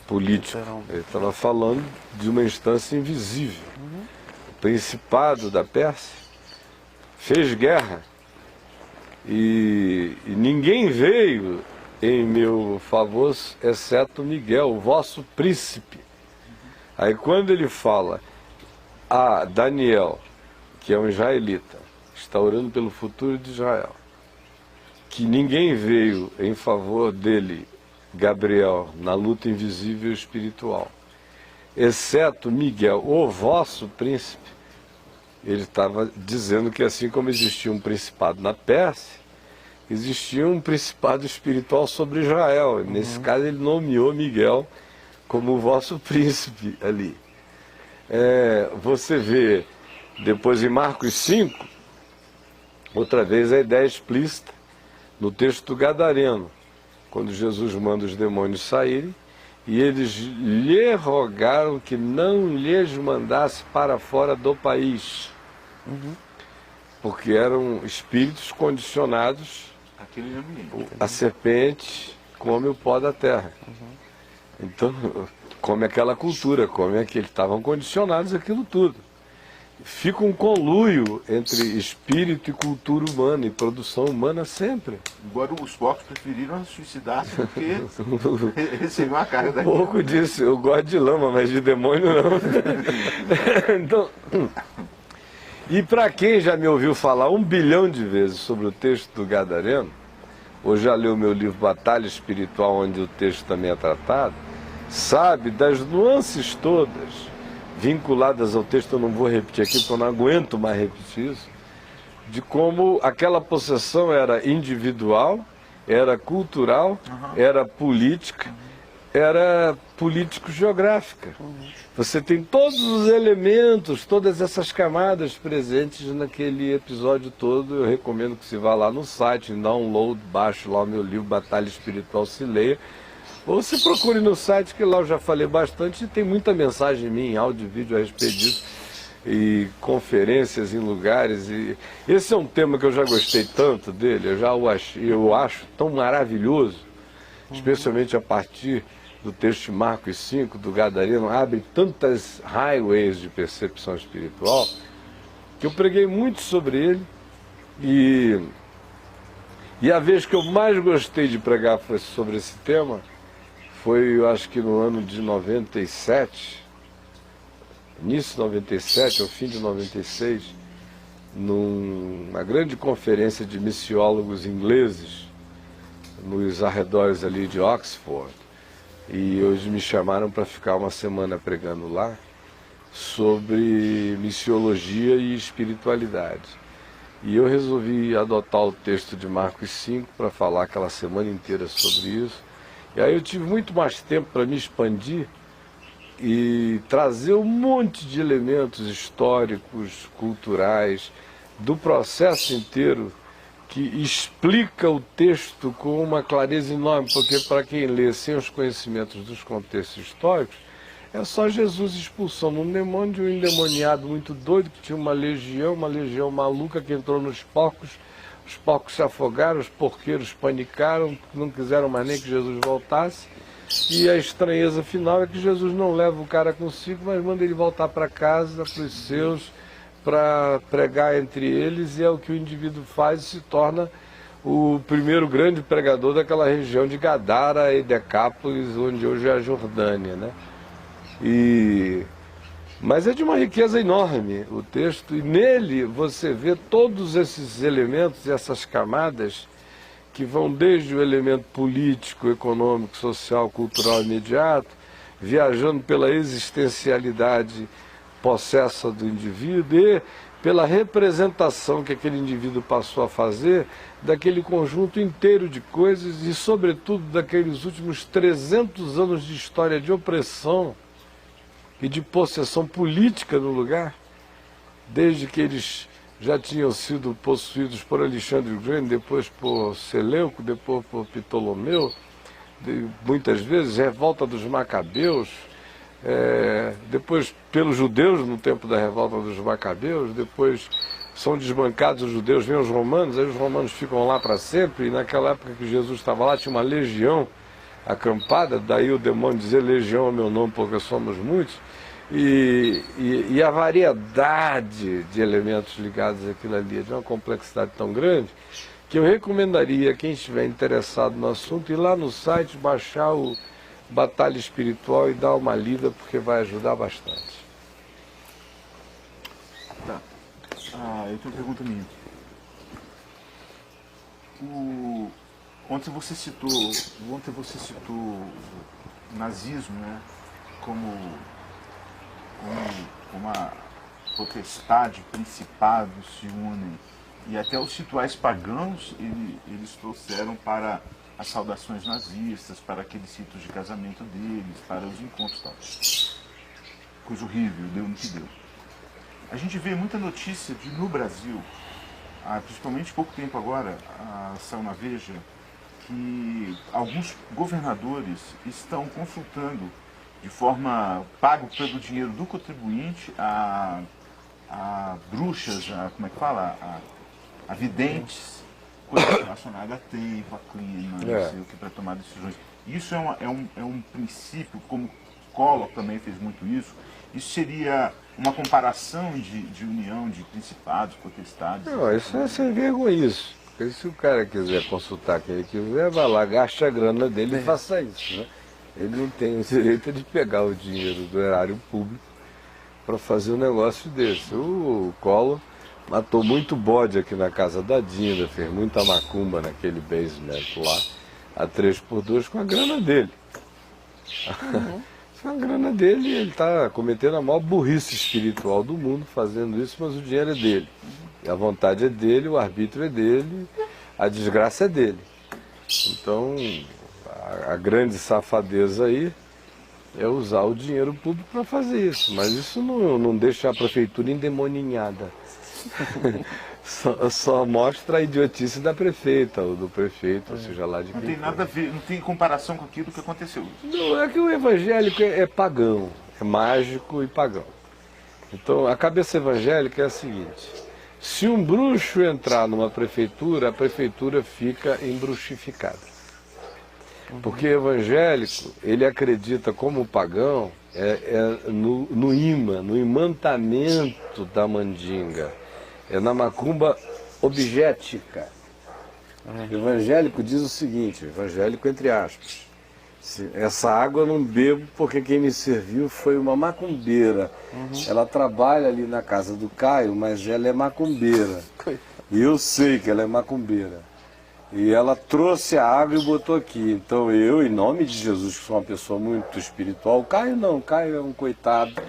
político. Ele estava falando de uma instância invisível. O principado da Pérsia fez guerra e ninguém veio em meu favor, exceto Miguel, o vosso príncipe. Aí quando ele fala a Daniel, que é um israelita, está orando pelo futuro de Israel, que ninguém veio em favor dele, Gabriel, na luta invisível e espiritual, exceto Miguel, o vosso príncipe. Ele estava dizendo que assim como existia um principado na Pérsia, existia um principado espiritual sobre Israel. Nesse caso ele nomeou Miguel como o vosso príncipe ali. Você vê depois em Marcos 5, outra vez a ideia explícita no texto do Gadareno, quando Jesus manda os demônios saírem, e eles lhe rogaram que não lhes mandasse para fora do país. Porque eram espíritos condicionados. Aquele ambiente. A serpente come o pó da terra. Então, come aquela cultura, come aquele. Estavam condicionados àquilo tudo. Fica um conluio entre espírito e cultura humana e produção humana sempre. Embora os porcos preferiram suicidar-se do que receber uma carga daquilo. Pouco disso, eu gosto de lama, mas de demônio não. Então, e para quem já me ouviu falar 1 bilhão de vezes sobre o texto do Gadareno, ou já leu meu livro Batalha Espiritual, onde o texto também é tratado, sabe das nuances todas vinculadas ao texto. Eu não vou repetir aqui porque eu não aguento mais repetir isso, de como aquela possessão era individual, era cultural, era política, era político-geográfica. Você tem todos os elementos, todas essas camadas presentes naquele episódio todo. Eu recomendo que você vá lá no site, download, baixe lá o meu livro Batalha Espiritual, se leia. Ou se procure no site, que lá eu já falei bastante, e tem muita mensagem minha, em áudio e vídeo a respeito disso, e conferências em lugares. E esse é um tema que eu já gostei tanto dele, eu acho tão maravilhoso, especialmente a partir do texto de Marcos 5, do Gadareno, abre tantas highways de percepção espiritual, que eu preguei muito sobre ele, e a vez que eu mais gostei de pregar foi sobre esse tema, foi, eu acho que no ano de 97, início de 97, ao fim de 96, numa grande conferência de missiólogos ingleses, nos arredores ali de Oxford, e hoje me chamaram para ficar uma semana pregando lá sobre missiologia e espiritualidade. E eu resolvi adotar o texto de Marcos 5 para falar aquela semana inteira sobre isso. E aí eu tive muito mais tempo para me expandir e trazer um monte de elementos históricos, culturais, do processo inteiro, que explica o texto com uma clareza enorme, porque para quem lê sem os conhecimentos dos contextos históricos, é só Jesus expulsando um demônio de um endemoniado muito doido, que tinha uma legião maluca que entrou nos porcos. Os porcos se afogaram, os porqueiros panicaram, não quiseram mais nem que Jesus voltasse. E a estranheza final é que Jesus não leva o cara consigo, mas manda ele voltar para casa, para os seus, para pregar entre eles, e é o que o indivíduo faz e se torna o primeiro grande pregador daquela região de Gadara e Decápolis, onde hoje é a Jordânia, né? Mas é de uma riqueza enorme o texto, e nele você vê todos esses elementos e essas camadas que vão desde o elemento político, econômico, social, cultural imediato, viajando pela existencialidade possessa do indivíduo e pela representação que aquele indivíduo passou a fazer daquele conjunto inteiro de coisas e, sobretudo, daqueles últimos 300 anos de história de opressão e de possessão política no lugar, desde que eles já tinham sido possuídos por Alexandre o Grande, depois por Seleuco, depois por Ptolomeu, muitas vezes revolta dos Macabeus, depois pelos judeus no tempo da revolta dos Macabeus, depois são desbancados os judeus, vêm os romanos, aí os romanos ficam lá para sempre, e naquela época que Jesus estava lá tinha uma legião acampada, daí o demônio dizer legião é meu nome porque somos muitos, e a variedade de elementos ligados àquilo ali é de uma complexidade tão grande, que eu recomendaria a quem estiver interessado no assunto ir lá no site, baixar o Batalha Espiritual e dar uma lida, porque vai ajudar bastante. Tá. Eu tenho uma pergunta minha. Ontem você citou o nazismo, né? Como a potestade, principados se unem. E até os rituais pagãos eles trouxeram para as saudações nazistas, para aqueles ritos de casamento deles, para os encontros e tal. Coisa horrível, deu no que deu. A gente vê muita notícia no Brasil, principalmente pouco tempo agora, saiu na Veja, que alguns governadores estão consultando de forma pago pelo dinheiro do contribuinte a bruxas, como é que fala? A videntes, coisas relacionadas a tempo, a clima, não sei o que, para tomar decisões. Isso é um princípio, como Collor também fez muito isso. Isso seria uma comparação de união de principados, potestades? Não, isso é sem vergonhice. Porque se o cara quiser consultar quem ele quiser, vai lá, gaste a grana dele e faça isso, né? Ele não tem o direito de pegar o dinheiro do erário público para fazer um negócio desse. O Collor matou muito bode aqui na casa da Dinda, fez muita macumba naquele basement lá, a 3x2 com a grana dele. Com a grana dele, ele está cometendo a maior burrice espiritual do mundo fazendo isso, mas o dinheiro é dele. A vontade é dele, o arbítrio é dele, a desgraça é dele. Então, a grande safadeza aí é usar o dinheiro público para fazer isso. Mas isso não deixa a prefeitura endemoninhada. Só mostra a idiotice da prefeita ou do prefeito, ou seja lá de quem. Não tem nada a ver, não tem comparação com aquilo que aconteceu. Não, é que o evangélico é pagão, é mágico e pagão. Então, a cabeça evangélica é a seguinte: se um bruxo entrar numa prefeitura, a prefeitura fica embruxificada. Porque o evangélico, ele acredita como pagão no imã, no imantamento da mandinga. É na macumba objetica. O evangélico diz o seguinte, evangélico entre aspas: essa água eu não bebo porque quem me serviu foi uma macumbeira. Ela trabalha ali na casa do Caio, mas ela é macumbeira. E eu sei que ela é macumbeira. E ela trouxe a água e botou aqui. Então eu, em nome de Jesus, que sou uma pessoa muito espiritual, Caio não, Caio é um coitado,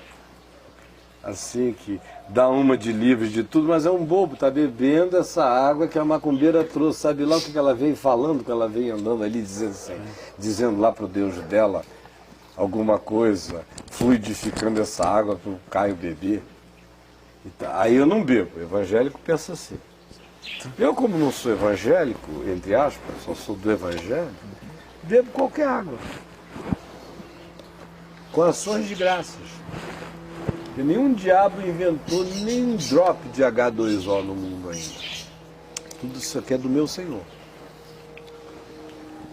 assim, que dá uma de livre de tudo, mas é um bobo, tá bebendo essa água que a macumbeira trouxe. Sabe lá o que ela vem falando, que ela vem andando ali, dizendo assim, dizendo lá pro Deus dela alguma coisa, fluidificando essa água pro Caio beber. Aí eu não bebo, o evangélico pensa assim. Eu, como não sou evangélico, entre aspas, só sou do evangelho, bebo qualquer água, com ações de graças. E nenhum diabo inventou nem um drop de H2O no mundo ainda. Tudo isso aqui é do meu Senhor.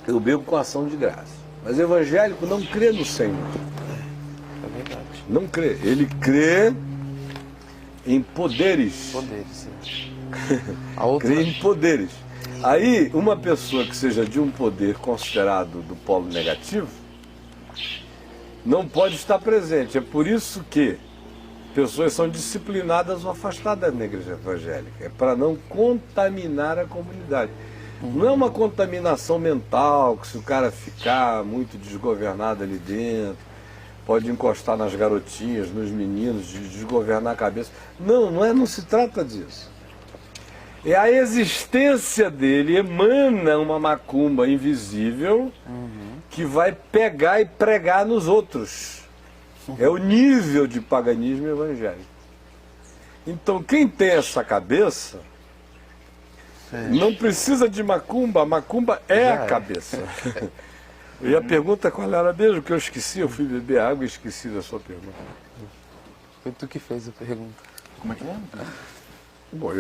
Eu bebo com ação de graça. Mas o evangélico não crê no Senhor. É verdade. Não crê. Ele crê em poderes. Poderes, sim. A outra... Crê em poderes. Aí, uma pessoa que seja de um poder considerado do polo negativo, não pode estar presente. É por isso que pessoas são disciplinadas ou afastadas da igreja evangélica. É para não contaminar a comunidade. Não é uma contaminação mental, que se o cara ficar muito desgovernado ali dentro, pode encostar nas garotinhas, nos meninos, desgovernar a cabeça. Não se trata disso. É a existência dele emana uma macumba invisível que vai pegar e pregar nos outros. É o nível de paganismo evangélico. Então, quem tem essa cabeça não precisa de macumba, a macumba é a cabeça. E a pergunta qual era mesmo? Que eu esqueci, eu fui beber água e esqueci da sua pergunta. Foi tu que fez a pergunta. Como é que é? Bom,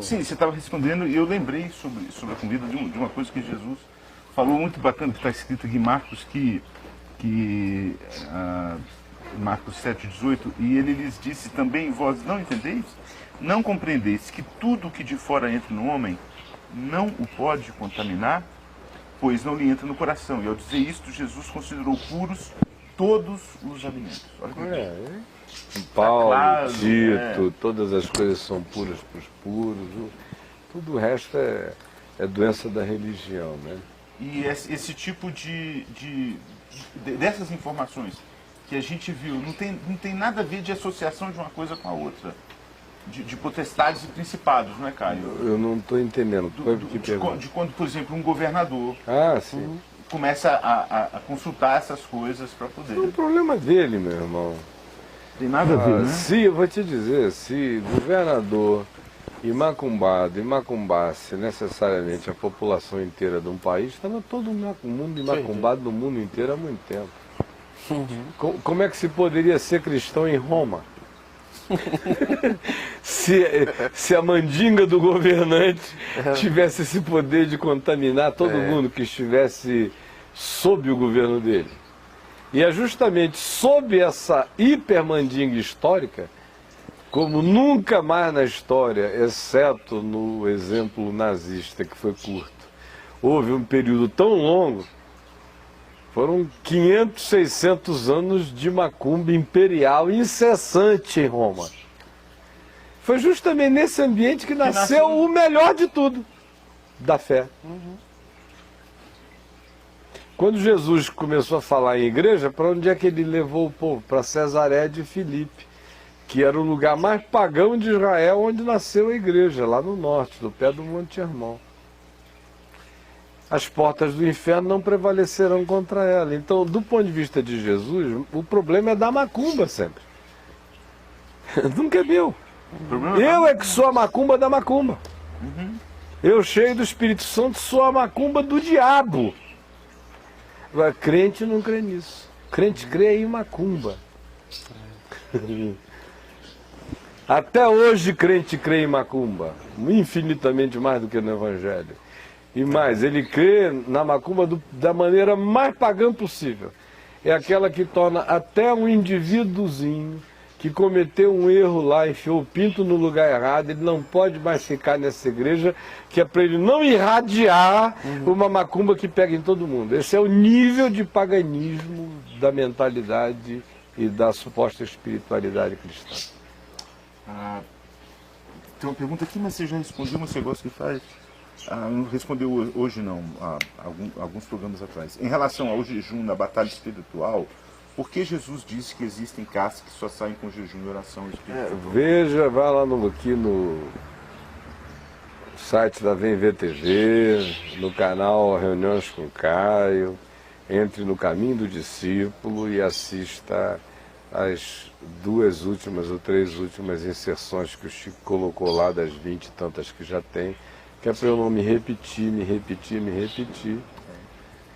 Sim, você estava respondendo e eu lembrei sobre a comida de uma coisa que Jesus falou muito bacana, que está escrito aqui em Marcos, Marcos 7,18, e ele lhes disse também: vós não entendeis? Não compreendeis que tudo que de fora entra no homem não o pode contaminar, pois não lhe entra no coração. E ao dizer isto, Jesus considerou puros todos os alimentos. Olha que Paulo, claro, Tito, todas as coisas são puras para os puros, tudo o resto é doença da religião, né? E esse tipo dessas informações que a gente viu, não tem nada a ver de associação de uma coisa com a outra. De potestades e principados, não é, Caio? Eu não estou entendendo. De quando, por exemplo, um governador sim. começa a consultar essas coisas para poder... É um problema dele, meu irmão. Tem nada a ver, né? Se, eu vou te dizer, se governador e macumbasse necessariamente a população inteira de um país, estava todo mundo macumbado no mundo inteiro há muito tempo. Como é que se poderia ser cristão em Roma? se a mandinga do governante tivesse esse poder de contaminar todo mundo que estivesse sob o governo dele. E é justamente sob essa hipermandinga histórica, como nunca mais na história, exceto no exemplo nazista, que foi curto, houve um período tão longo. Foram 500, 600 anos de macumba imperial incessante em Roma. Foi justamente nesse ambiente que nasceu o melhor de tudo, da fé. Quando Jesus começou a falar em igreja, para onde é que ele levou o povo? Para Cesareia de Filipe, que era o lugar mais pagão de Israel, onde nasceu a igreja, lá no norte, do pé do Monte Hermon. As portas do inferno não prevalecerão contra ela. Então, do ponto de vista de Jesus, o problema é da macumba sempre. Nunca é meu. Eu é que sou a macumba da macumba. Eu, cheio do Espírito Santo, sou a macumba do diabo. Agora, crente não crê nisso. Crente crê em macumba. Até hoje, crente crê em macumba. Infinitamente mais do que no Evangelho. E mais, ele crê na macumba da maneira mais pagã possível. É aquela que torna até um indivíduozinho que cometeu um erro lá, enfiou o pinto no lugar errado, ele não pode mais ficar nessa igreja, que é para ele não irradiar uma macumba que pega em todo mundo. Esse é o nível de paganismo da mentalidade e da suposta espiritualidade cristã. Tem uma pergunta aqui, mas você já respondeu, mas você gosta que faz? Não respondeu hoje não, há alguns programas atrás. Em relação ao jejum na batalha espiritual, por que Jesus disse que existem castas que só saem com jejum e oração espiritual? Veja, vai lá aqui no site da Vem TV, no canal Reuniões com Caio, entre no Caminho do Discípulo e assista as 2 últimas ou 3 últimas inserções que o Chico colocou lá, das 20 e tantas que já tem, que é para eu não me repetir.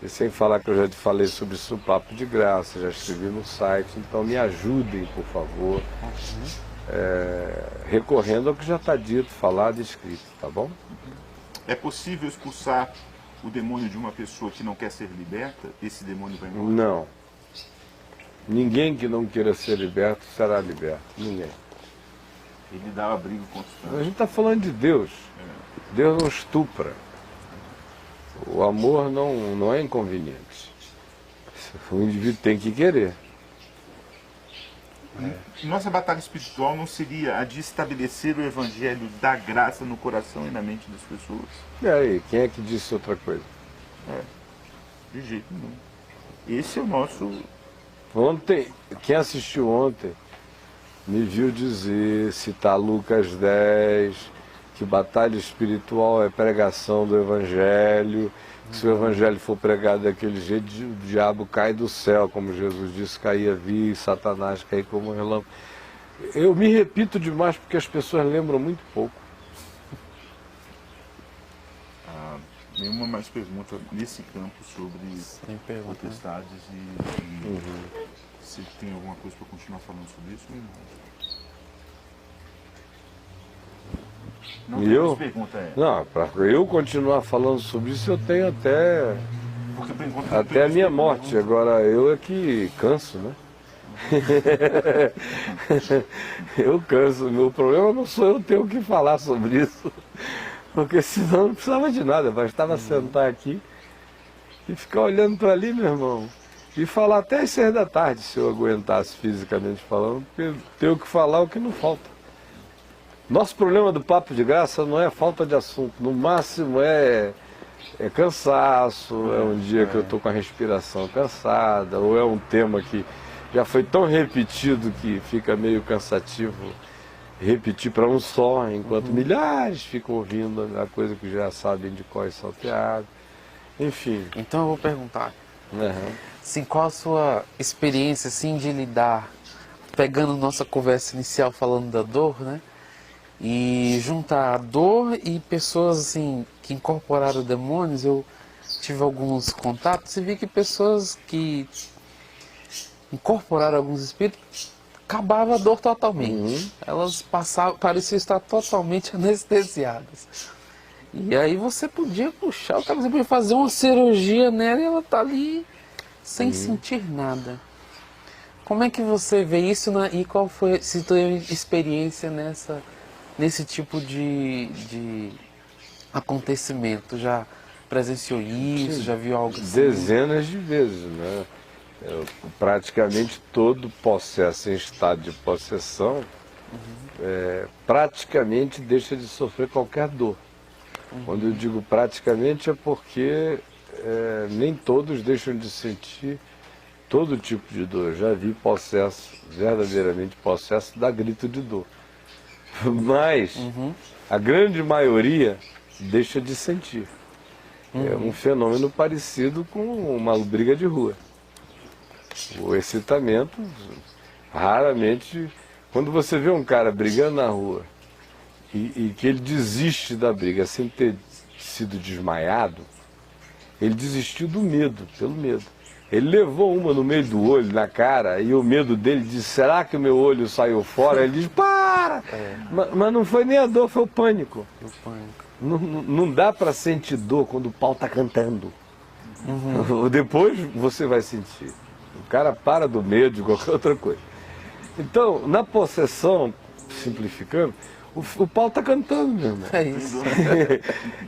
E sem falar que eu já te falei sobre supapo de graça, já escrevi no site, então me ajudem, por favor, recorrendo ao que já está dito, falado e escrito, tá bom? É possível expulsar o demônio de uma pessoa que não quer ser liberta? Esse demônio vai embora? Não. Ninguém que não queira ser liberto será liberto. Ninguém. Ele dá abrigo constante. A gente está falando de Deus. Deus não estupra. O amor não é inconveniente. O indivíduo tem que querer. Nossa batalha espiritual não seria a de estabelecer o evangelho da graça no coração e na mente das pessoas? E aí, quem é que disse outra coisa? De jeito nenhum. Esse é o nosso... Ontem, quem assistiu ontem me viu citar Lucas 10, que batalha espiritual é pregação do Evangelho, que se o Evangelho for pregado daquele jeito, o diabo cai do céu, como Jesus disse, caía vir, Satanás cair como um relâmpago. Eu me repito demais porque as pessoas lembram muito pouco. Nenhuma mais pergunta nesse campo sobre potestades e se tem alguma coisa para continuar falando sobre isso? Não tem mais pergunta, Não, para eu continuar falando sobre isso eu tenho até a minha morte. Agora eu é que canso, né? Eu canso. Meu problema não sou eu ter o que falar sobre isso. Porque senão não precisava de nada, bastava sentar aqui e ficar olhando para ali, meu irmão, e falar até às 6 da tarde, se eu aguentasse fisicamente falando, porque tenho que falar o que não falta. Nosso problema do Papo de Graça não é falta de assunto, no máximo é cansaço, é um dia que eu estou com a respiração cansada, ou é um tema que já foi tão repetido que fica meio cansativo repetir para um só, enquanto milhares ficam ouvindo a coisa que já sabem de cor e salteado. Enfim. Então eu vou perguntar, assim, qual a sua experiência assim, de lidar, pegando nossa conversa inicial falando da dor, né? E juntar a dor e pessoas assim, que incorporaram demônios. Eu tive alguns contatos e vi que pessoas que incorporaram alguns espíritos acabava a dor totalmente. Elas pareciam estar totalmente anestesiadas. E aí você podia puxar, o cara você podia fazer uma cirurgia nela e ela tá ali sem sentir nada. Como é que você vê isso e qual foi se tua experiência nesse tipo de acontecimento? Já presenciou isso? Já viu algo assim? Dezenas de vezes, né? Praticamente todo possesso em estado de possessão praticamente deixa de sofrer qualquer dor. Quando eu digo praticamente é porque nem todos deixam de sentir todo tipo de dor. Eu já vi possesso, verdadeiramente possesso, dar grito de dor. Mas a grande maioria deixa de sentir. É um fenômeno parecido com uma briga de rua. O excitamento, raramente, quando você vê um cara brigando na rua e que ele desiste da briga sem ter sido desmaiado, ele desistiu do medo, pelo medo. Ele levou uma no meio do olho, na cara, e o medo dele disse, será que o meu olho saiu fora? Ele diz, para! Mas não foi nem a dor, foi o pânico. Não dá para sentir dor quando o pau está cantando. Depois você vai sentir. O cara para do medo de qualquer outra coisa. Então, na possessão, simplificando, o pau está cantando mesmo. É isso.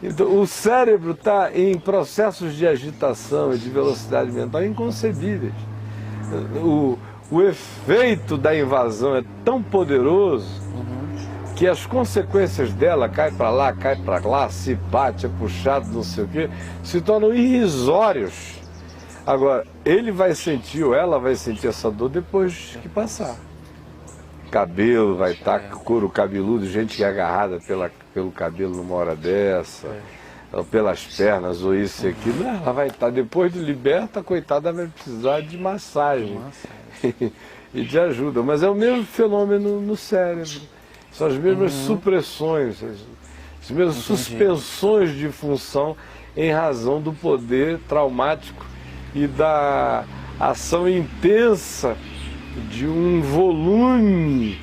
Então, o cérebro está em processos de agitação e de velocidade mental inconcebíveis. O efeito da invasão é tão poderoso que as consequências dela, cai para lá, se bate, é puxado, não sei o quê, se tornam irrisórios. Agora, ele vai sentir, ou ela vai sentir essa dor depois que passar. Cabelo vai estar, couro cabeludo, gente que é agarrada pelo cabelo numa hora dessa, ou pelas pernas, ou isso e aquilo. Ela vai estar, depois de liberta, a coitada vai precisar de massagem e de ajuda. Mas é o mesmo fenômeno no cérebro. São as mesmas supressões, as mesmas suspensões de função em razão do poder traumático e da ação intensa de um volume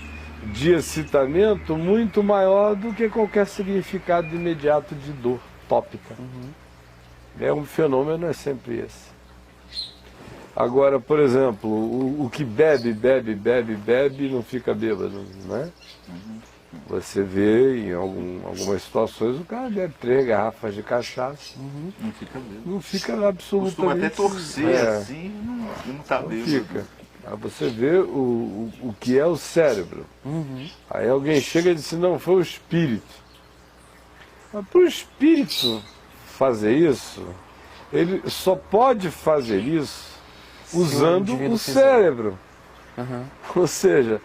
de excitamento muito maior do que qualquer significado imediato de dor tópica. É um fenômeno, é sempre esse. Agora, por exemplo, o que bebe não fica bêbado, né? Você vê em algumas situações o cara bebe 3 garrafas de cachaça. Não fica bêbado. Não fica absolutamente... Costuma até torcer assim, não está bêbado. Fica. Aí você vê o que é o cérebro. Aí alguém chega e diz, não, foi o espírito. Mas para o espírito fazer isso, ele só pode fazer isso usando o cérebro. Ou seja,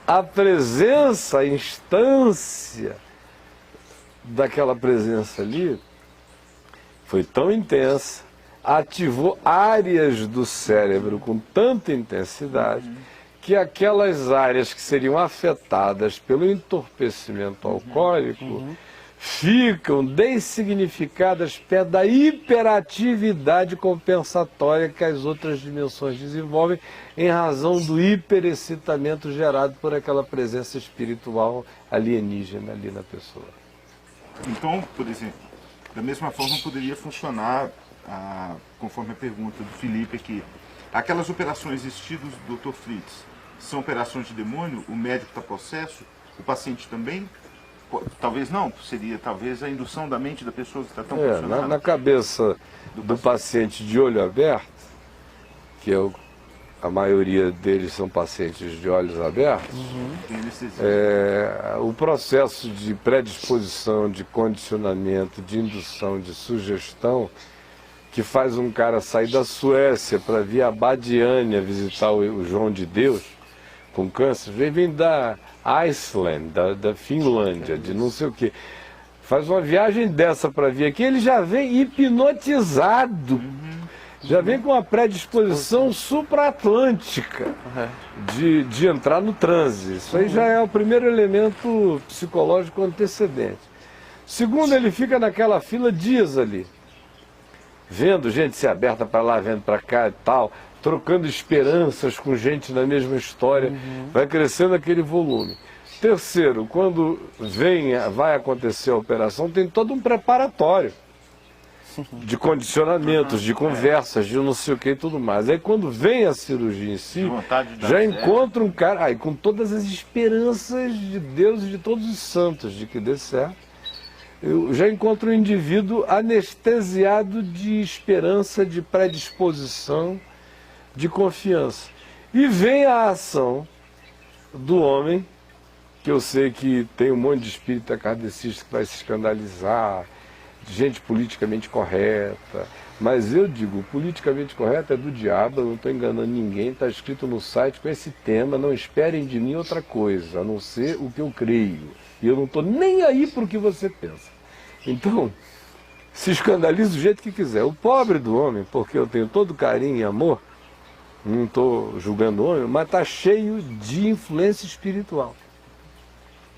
a presença, a instância daquela presença ali foi tão intensa, ativou áreas do cérebro com tanta intensidade que aquelas áreas que seriam afetadas pelo entorpecimento alcoólico ficam dessignificadas perto da hiperatividade compensatória que as outras dimensões desenvolvem em razão do hiperexcitamento gerado por aquela presença espiritual alienígena ali na pessoa. Então, por exemplo, da mesma forma poderia funcionar, conforme a pergunta do Felipe aqui, aquelas operações estilos do Dr. Fritz são operações de demônio, o médico está possesso, o paciente também? Talvez não, seria talvez a indução da mente da pessoa que está tão funcionando. Na cabeça do paciente de olho aberto, que é o a maioria deles são pacientes de olhos abertos, o processo de predisposição, de condicionamento, de indução, de sugestão, que faz um cara sair da Suécia para vir a Badiânia visitar o João de Deus com câncer, vem da Iceland, da Finlândia, de não sei o quê. Faz uma viagem dessa para vir aqui, ele já vem hipnotizado, já vem com uma predisposição supraatlântica de entrar no transe. Isso aí já é o primeiro elemento psicológico antecedente. Segundo, ele fica naquela fila dias ali, vendo gente se aberta para lá, vendo para cá e tal, trocando esperanças com gente na mesma história, vai crescendo aquele volume. Terceiro, quando vai acontecer a operação, tem todo um preparatório de condicionamentos, de conversas, de não sei o que e tudo mais. Aí quando vem a cirurgia em si, já encontra um cara, aí com todas as esperanças de Deus e de todos os santos de que dê certo, eu já encontro um indivíduo anestesiado de esperança, de predisposição, de confiança. E vem a ação do homem, que eu sei que tem um monte de espírita kardecista que vai se escandalizar, de gente politicamente correta, mas eu digo, politicamente correto é do diabo, eu não estou enganando ninguém, está escrito no site com esse tema, não esperem de mim outra coisa, a não ser o que eu creio. E eu não estou nem aí para o que você pensa. Então, se escandalize do jeito que quiser. O pobre do homem, porque eu tenho todo carinho e amor, não estou julgando o homem, mas está cheio de influência espiritual.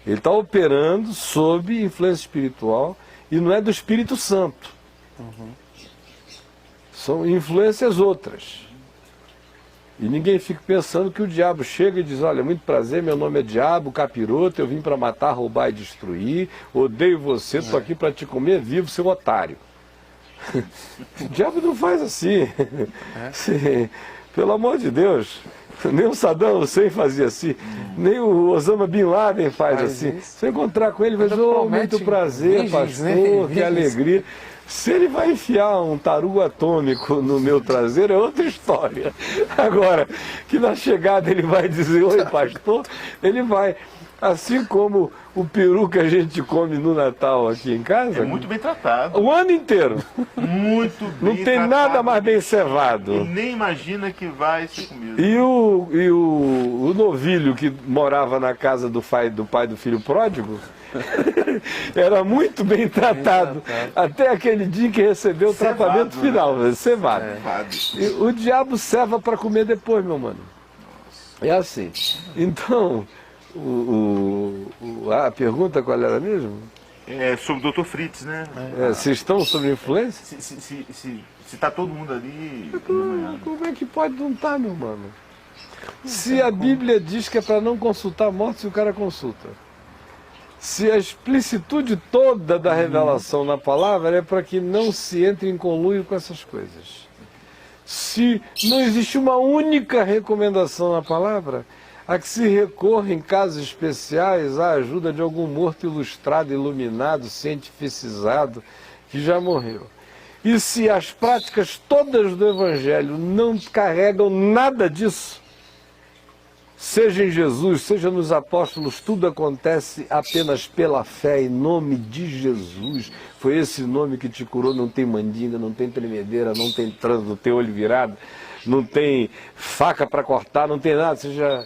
Ele está operando sob influência espiritual e não é do Espírito Santo. São influências outras. E ninguém fica pensando que o diabo chega e diz, olha, muito prazer, meu nome é Diabo, capiroto, eu vim para matar, roubar e destruir, odeio você, estou aqui para te comer vivo, seu otário. O diabo não faz assim. Sim, pelo amor de Deus. Nem o Saddam Hussein fazia assim, nem o Osama Bin Laden faz assim. Se eu encontrar com ele, vai dizer, oh, muito prazer, pastor, que alegria. Se ele vai enfiar um tarugo atômico no meu traseiro, é outra história. Agora, que na chegada ele vai dizer, oi pastor, ele vai. Assim como o peru que a gente come no Natal aqui em casa. É muito bem tratado. O ano inteiro. Muito bem Não tem tratado, nada mais bem cevado. E nem imagina que vai ser comido. E o novilho que morava na casa do pai do filho pródigo era muito bem tratado. Até aquele dia que recebeu o tratamento final, cevado. E o diabo ceva para comer depois, meu mano. É assim. Então, a pergunta qual era mesmo? É sobre o Dr. Fritz, né? Se estão sob influência? Se está todo mundo ali... Como é que pode não estar, meu mano? Se a Bíblia diz que é para não consultar mortos, o cara consulta. Se a explicitude toda da revelação na palavra é para que não se entre em conluio com essas coisas. Se não existe uma única recomendação na palavra, a que se recorre em casos especiais à ajuda de algum morto ilustrado, iluminado, cientificizado, que já morreu. E se as práticas todas do Evangelho não carregam nada disso, seja em Jesus, seja nos apóstolos, tudo acontece apenas pela fé, em nome de Jesus. Foi esse nome que te curou, não tem mandinga, não tem tremedeira, não tem transe, não tem olho virado, não tem faca para cortar, não tem nada. Você já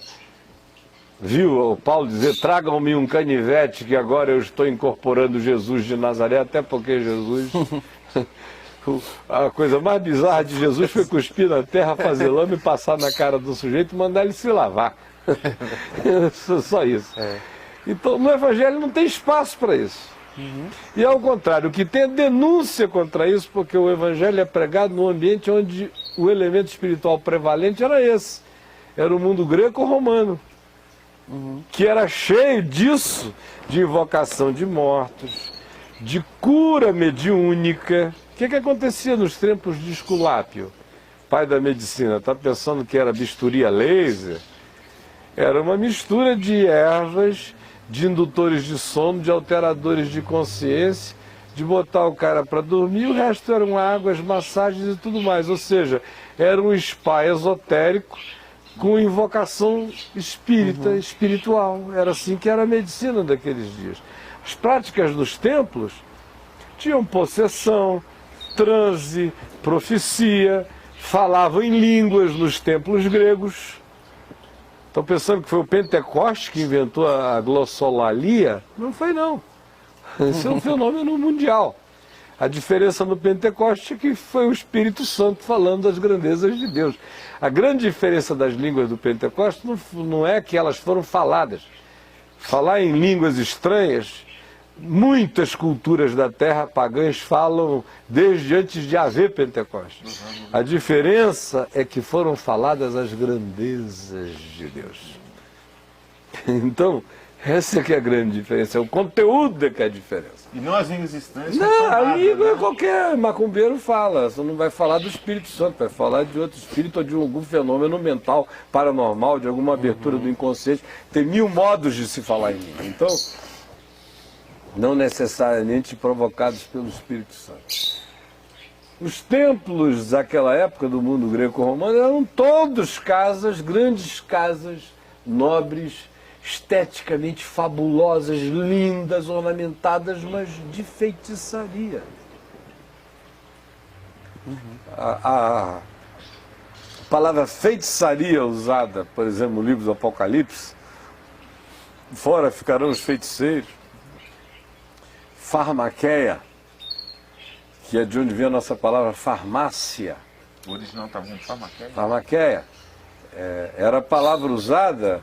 viu o Paulo dizer, tragam-me um canivete que agora eu estou incorporando Jesus de Nazaré, até porque Jesus... A coisa mais bizarra de Jesus foi cuspir na terra, fazer lama e passar na cara do sujeito e mandar ele se lavar. Só isso. Então, no Evangelho não tem espaço para isso. E ao contrário, o que tem é denúncia contra isso, porque o Evangelho é pregado num ambiente onde o elemento espiritual prevalente era esse. Era o mundo greco-romano, que era cheio disso, de invocação de mortos, de cura mediúnica. O que acontecia nos tempos de Esculápio, pai da medicina? Está pensando que era bisturi a laser? Era uma mistura de ervas, de indutores de sono, de alteradores de consciência, de botar o cara para dormir, o resto eram águas, massagens e tudo mais. Ou seja, era um spa esotérico com invocação espírita, espiritual. Era assim que era a medicina daqueles dias. As práticas dos templos tinham possessão, transe, profecia, falavam em línguas nos templos gregos. Estão pensando que foi o Pentecoste que inventou a glossolalia? Não foi, não. Esse é um fenômeno mundial. A diferença no Pentecoste é que foi o Espírito Santo falando das grandezas de Deus. A grande diferença das línguas do Pentecoste não é que elas foram faladas. Falar em línguas estranhas, muitas culturas da terra pagãs falam desde antes de haver Pentecoste. A diferença é que foram faladas as grandezas de Deus. Então, essa é que é a grande diferença, é o conteúdo que é a diferença. E não as línguas estranhas. Não, a língua qualquer macumbeiro fala, você não vai falar do Espírito Santo, vai falar de outro espírito ou de algum fenômeno mental, paranormal, de alguma abertura do inconsciente. Tem 1000 modos de se falar em língua. Então, não necessariamente provocados pelo Espírito Santo. Os templos daquela época do mundo greco-romano eram todos casas, grandes casas, nobres, esteticamente fabulosas, lindas, ornamentadas, mas de feitiçaria. A palavra feitiçaria usada, por exemplo, no livro do Apocalipse, fora ficarão os feiticeiros, farmaqueia, que é de onde vem a nossa palavra farmácia. O original está vendo farmaqueia? Farmaqueia era a palavra usada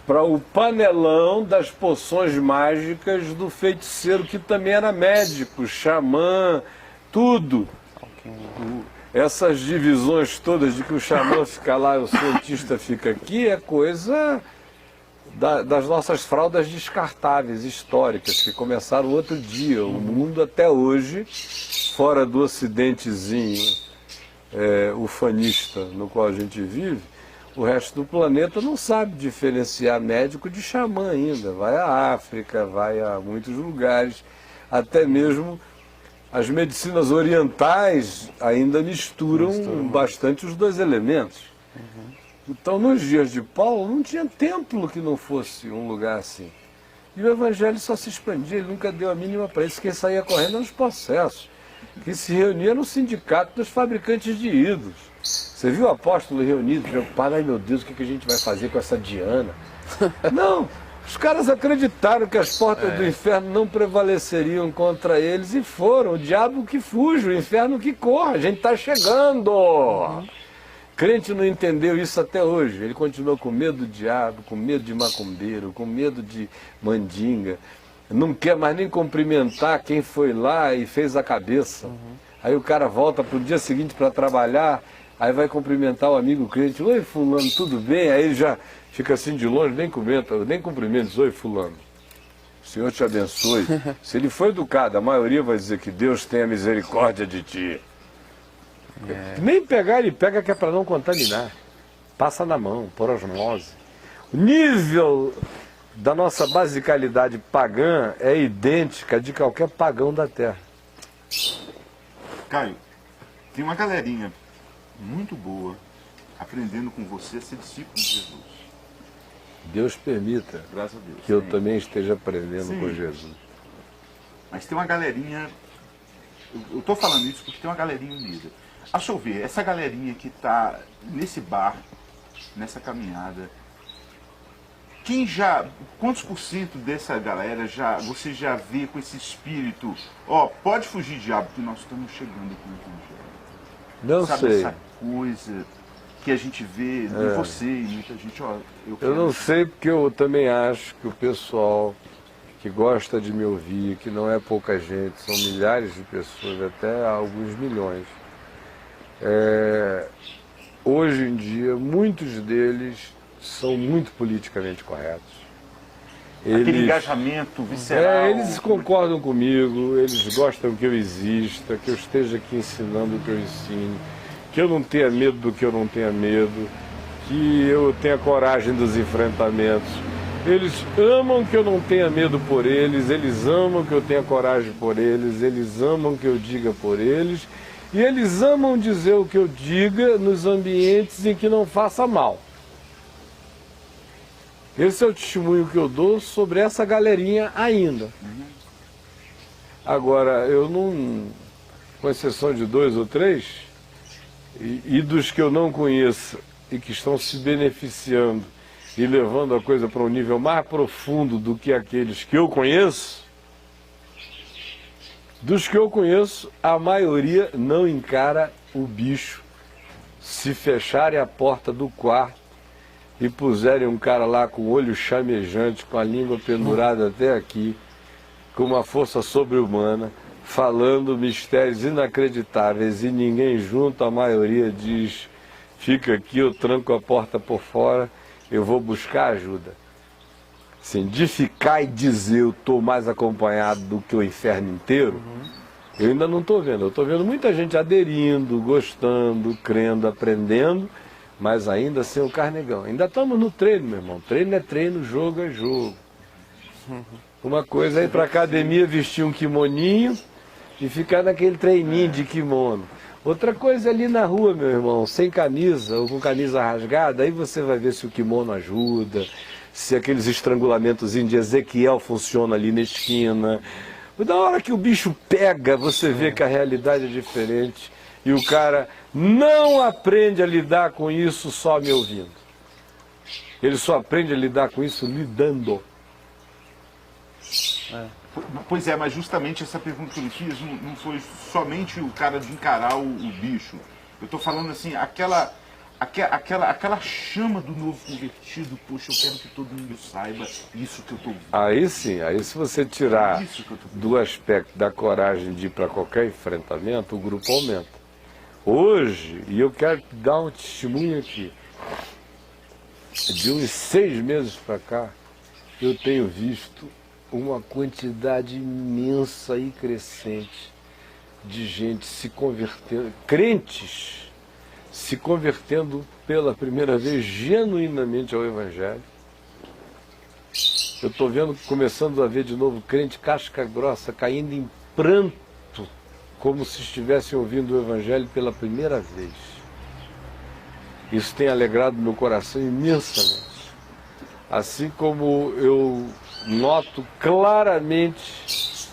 para o panelão das poções mágicas do feiticeiro, que também era médico, xamã, tudo. Essas divisões todas de que o xamã fica lá e o cientista fica aqui é coisa das nossas fraldas descartáveis históricas, que começaram outro dia. O mundo até hoje, fora do ocidentezinho ufanista no qual a gente vive, o resto do planeta não sabe diferenciar médico de xamã ainda. Vai à África, vai a muitos lugares, até mesmo as medicinas orientais ainda misturam bastante os dois elementos. Então, nos dias de Paulo, não tinha templo que não fosse um lugar assim. E o evangelho só se expandia, ele nunca deu a mínima para isso. Quem saía correndo eram os processos, que se reunia no sindicato dos fabricantes de ídolos. Você viu o apóstolo reunido, preocupado, ai meu Deus, o que a gente vai fazer com essa Diana? Não, os caras acreditaram que as portas do inferno não prevaleceriam contra eles e foram. O diabo que fuja, o inferno que corra, a gente está chegando. Crente não entendeu isso até hoje, ele continua com medo do diabo, com medo de macumbeiro, com medo de mandinga, não quer mais nem cumprimentar quem foi lá e fez a cabeça. Aí o cara volta para o dia seguinte para trabalhar, aí vai cumprimentar o amigo crente, oi fulano, tudo bem? Aí ele já fica assim de longe, nem cumprimenta, oi fulano, o Senhor te abençoe. Se ele for educado, a maioria vai dizer que Deus tenha misericórdia de ti. Nem pegar, ele pega que é para não contaminar. Passa na mão, por osmose. O nível da nossa basicalidade pagã é idêntica de qualquer pagão da Terra. Caio, tem uma galerinha muito boa aprendendo com você a ser discípulo de Jesus. Deus permita, graças a Deus, que eu também esteja aprendendo Sim. com Jesus. Mas tem uma galerinha, eu estou falando isso porque tem uma galerinha unida. A seu ver, essa galerinha que está nesse bar, nessa caminhada, quantos por cento dessa galera você já vê com esse espírito, pode fugir, diabo, que nós estamos chegando com o evangelho. Não Sabe, sei. essa coisa que a gente vê em você e muita gente, Eu não sei, porque eu também acho que o pessoal que gosta de me ouvir, que não é pouca gente, são milhares de pessoas, até alguns milhões. Hoje em dia, muitos deles são muito politicamente corretos. Aquele engajamento visceral. Eles concordam comigo, eles gostam que eu exista, que eu esteja aqui ensinando o que eu ensino, que eu não tenha medo do que eu não tenha medo, que eu tenha coragem dos enfrentamentos. Eles amam que eu não tenha medo por eles amam que eu tenha coragem por eles amam que eu diga por eles, e eles amam dizer o que eu diga nos ambientes em que não faça mal. Esse é o testemunho que eu dou sobre essa galerinha ainda. Agora, eu não, com exceção de 2 ou 3, e dos que eu não conheço e que estão se beneficiando e levando a coisa para um nível mais profundo do que aqueles que eu conheço, dos que eu conheço, a maioria não encara o bicho. Se fecharem a porta do quarto e puserem um cara lá com o olho chamejante, com a língua pendurada até aqui, com uma força sobre-humana, falando mistérios inacreditáveis e ninguém junto, a maioria diz, fica aqui, eu tranco a porta por fora, eu vou buscar ajuda. Assim, de ficar e dizer eu estou mais acompanhado do que o inferno inteiro, eu ainda não estou vendo. Eu estou vendo muita gente aderindo, gostando, crendo, aprendendo, mas ainda sem o carnegão. Ainda estamos no treino, meu irmão. Treino é treino, jogo é jogo. Uma coisa é ir para a academia vestir um kimoninho e ficar naquele treininho de kimono. Outra coisa é ali na rua, meu irmão, sem camisa ou com camisa rasgada, aí você vai ver se o kimono ajuda, se aqueles estrangulamentos de Ezequiel funcionam ali na esquina. Da hora que o bicho pega, você vê que a realidade é diferente e o cara não aprende a lidar com isso só me ouvindo. Ele só aprende a lidar com isso lidando. Pois é, mas justamente essa pergunta que eu fiz não foi somente o cara de encarar o bicho. Eu estou falando assim, aquela chama do novo convertido, poxa, eu quero que todo mundo saiba isso que eu estou vendo. Aí sim, aí se você tirar do aspecto da coragem de ir para qualquer enfrentamento, o grupo aumenta. Hoje, e eu quero dar um testemunho aqui, de uns 6 meses para cá, eu tenho visto uma quantidade imensa e crescente de gente se convertendo, crentes se convertendo pela primeira vez genuinamente ao Evangelho. Eu estou vendo, começando a ver de novo crente casca grossa caindo em pranto, como se estivessem ouvindo o Evangelho pela primeira vez. Isso tem alegrado meu coração imensamente. Assim como eu noto claramente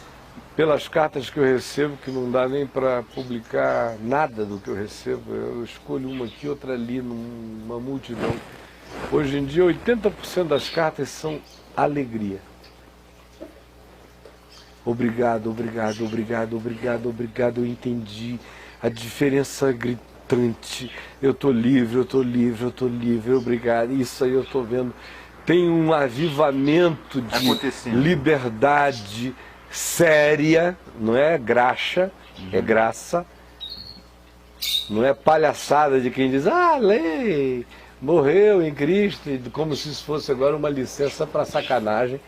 pelas cartas que eu recebo, que não dá nem para publicar nada do que eu recebo, eu escolho uma aqui, outra ali, numa multidão. Hoje em dia, 80% das cartas são alegria. Obrigado, obrigado, obrigado, obrigado, obrigado, eu entendi a diferença gritante. Eu estou livre, eu estou livre, eu estou livre, obrigado. Isso aí eu estou vendo. Tem um avivamento de liberdade séria, não é graxa, é graça. Não é palhaçada de quem diz, lei, morreu em Cristo, como se isso fosse agora uma licença para sacanagem.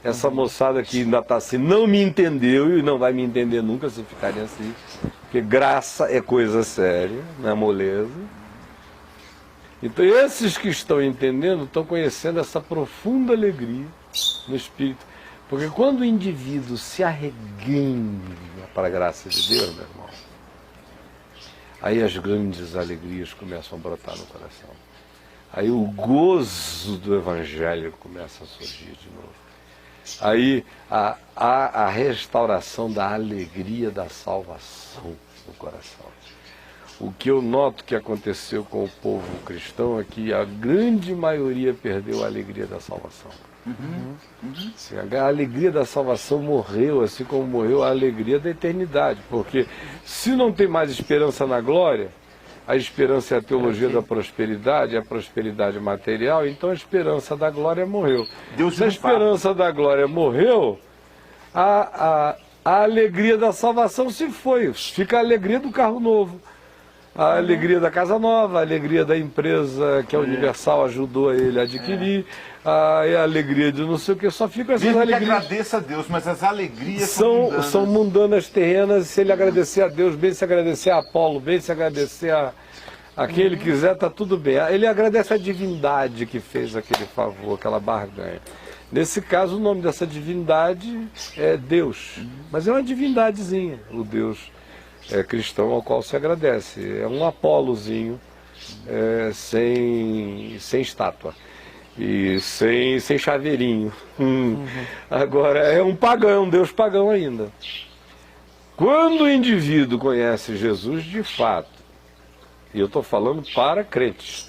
Essa moçada que ainda está assim, não me entendeu e não vai me entender nunca se ficarem assim. Porque graça é coisa séria, não é moleza. Então esses que estão entendendo, estão conhecendo essa profunda alegria no Espírito. Porque quando o indivíduo se arreganha para a graça de Deus, meu irmão, aí as grandes alegrias começam a brotar no coração. Aí o gozo do Evangelho começa a surgir de novo. Aí a restauração da alegria da salvação no coração. O que eu noto que aconteceu com o povo cristão é que a grande maioria perdeu a alegria da salvação. Assim, a alegria da salvação morreu, assim como morreu a alegria da eternidade. Porque se não tem mais esperança na glória, a esperança é a teologia da prosperidade, é a prosperidade material, então a esperança da glória morreu. Se a esperança da glória morreu, a alegria da salvação se foi. Fica a alegria do carro novo, a alegria da casa nova, a alegria da empresa que a Universal ajudou a ele a adquirir, a alegria de não sei o que, só ficam essas alegrias. Que agradeça a Deus, mas as alegrias são mundanas terrenas. Se ele agradecer a Deus bem, se agradecer a Apolo bem, se agradecer a quem ele quiser, está tudo bem. Ele agradece a divindade que fez aquele favor, aquela barganha. Nesse caso, o nome dessa divindade é Deus, mas é uma divindadezinha, o Deus cristão ao qual se agradece. É um Apolozinho sem estátua. e sem chaveirinho. Agora, é um pagão, é um Deus pagão ainda. Quando o indivíduo conhece Jesus de fato, e eu estou falando para crentes,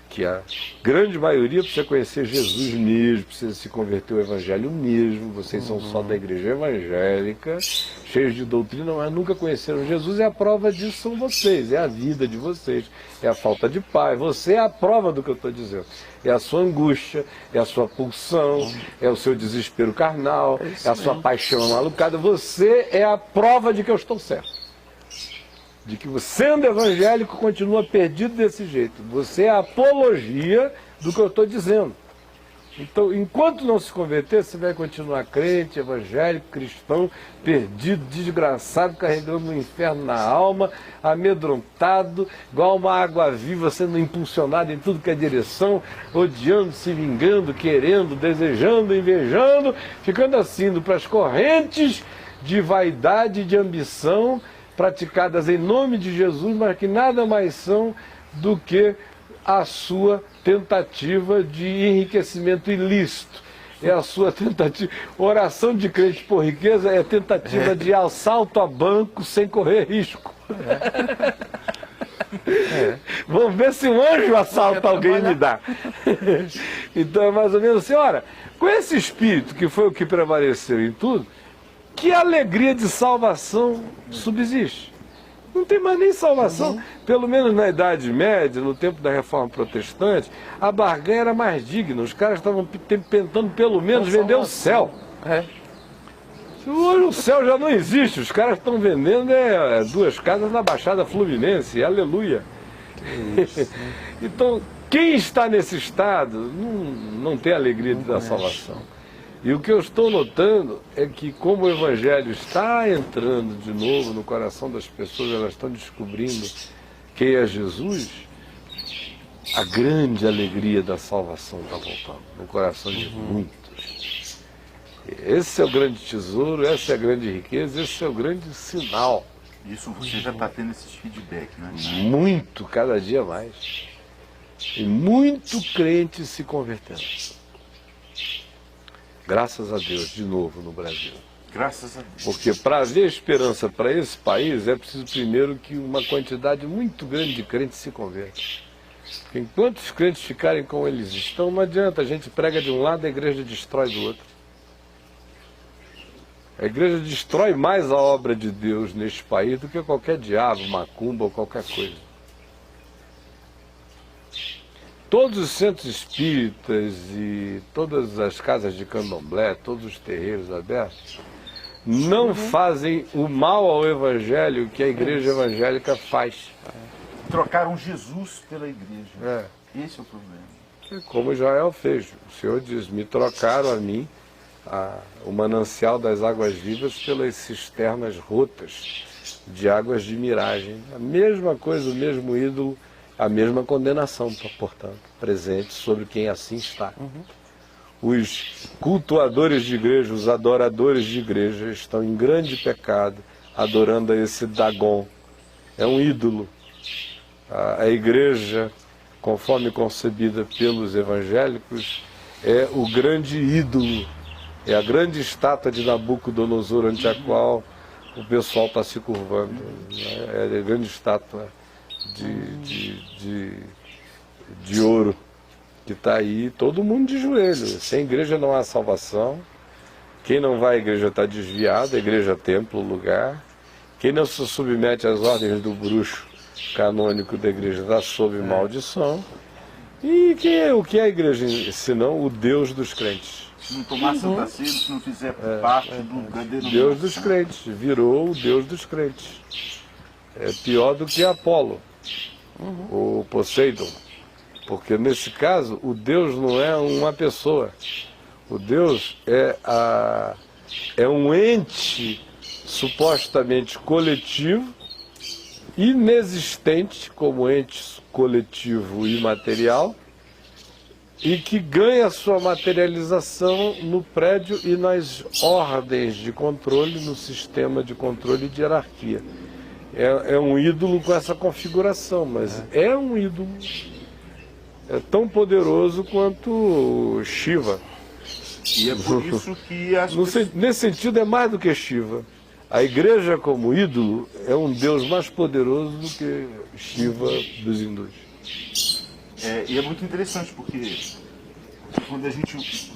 que a grande maioria precisa conhecer Jesus mesmo, precisa se converter ao Evangelho mesmo. Vocês são só da igreja evangélica, cheios de doutrina, mas nunca conheceram Jesus, e a prova disso são vocês, é a vida de vocês, é a falta de paz. Você é a prova do que eu estou dizendo. É a sua angústia, é a sua pulsão, é o seu desespero carnal, é a sua paixão malucada. Você é a prova de que eu estou certo. De que você, sendo evangélico, continua perdido desse jeito. Você é a apologia do que eu estou dizendo. Então, enquanto não se converter, você vai continuar crente, evangélico, cristão, perdido, desgraçado, carregando o inferno na alma, amedrontado, igual uma água viva, sendo impulsionado em tudo que é direção, odiando, se vingando, querendo, desejando, invejando, ficando assim, indo para as correntes de vaidade e de ambição, praticadas em nome de Jesus, mas que nada mais são do que a sua tentativa de enriquecimento ilícito. É a sua tentativa. Oração de crente por riqueza é tentativa de assalto a banco sem correr risco. Vamos ver se um anjo assalta alguém e me dá. Então é mais ou menos assim, ora, com esse espírito que foi o que prevaleceu em tudo, que alegria de salvação subsiste? Não tem mais nem salvação. Pelo menos na Idade Média, no tempo da Reforma Protestante, a barganha era mais digna. Os caras estavam tentando pelo menos vender o céu. Hoje o céu já não existe. Os caras estão vendendo 2 casas na Baixada Fluminense. Aleluia. Então, quem está nesse estado não tem alegria da salvação. E o que eu estou notando é que, como o Evangelho está entrando de novo no coração das pessoas, elas estão descobrindo quem é Jesus, a grande alegria da salvação está voltando no coração de muitos. Esse é o grande tesouro, essa é a grande riqueza, esse é o grande sinal. Isso você já está tendo esses feedback, né? Muito, cada dia mais. E muito crente se convertendo. Graças a Deus, de novo no Brasil. Graças a Deus. Porque para haver esperança para esse país, é preciso primeiro que uma quantidade muito grande de crentes se convertam. Porque enquanto os crentes ficarem como eles estão, não adianta, a gente prega de um lado, a igreja destrói do outro. A igreja destrói mais a obra de Deus neste país do que qualquer diabo, macumba ou qualquer coisa. Todos os centros espíritas e todas as casas de candomblé, todos os terreiros abertos, não fazem o mal ao evangelho que a igreja evangélica faz. Trocaram Jesus pela igreja. Esse é o problema. Como Israel fez. O Senhor diz, me trocaram a mim, o manancial das águas vivas, pelas cisternas rotas de águas de miragem. A mesma coisa, o mesmo ídolo, a mesma condenação, portanto, presente sobre quem assim está. Os cultuadores de igreja, os adoradores de igreja, estão em grande pecado, adorando a esse Dagon. É um ídolo. A igreja, conforme concebida pelos evangélicos, é o grande ídolo, é a grande estátua de Nabucodonosor, ante a qual o pessoal está se curvando. É a grande estátua de ouro que está aí, todo mundo de joelho. Sem igreja não há salvação. Quem não vai à igreja está desviado, a igreja é templo, lugar. Quem não se submete às ordens do bruxo canônico da igreja está sob maldição. E o que é a igreja, senão o Deus dos crentes? Se não tomar Santa Ceia, se não fizer parte do verdadeiro Deus dos crentes, virou o Deus dos crentes. É pior do que Apolo, o Poseidon. Porque nesse caso, o Deus não é uma pessoa. O Deus é um ente supostamente coletivo, inexistente como ente coletivo e material, e que ganha sua materialização no prédio e nas ordens de controle, no sistema de controle e de hierarquia. É um ídolo com essa configuração, mas é um ídolo. é tão poderoso quanto Shiva. E é por isso que as Nesse sentido é mais do que Shiva. A igreja como ídolo é um Deus mais poderoso do que Shiva dos hindus. E é muito interessante porque quando a gente...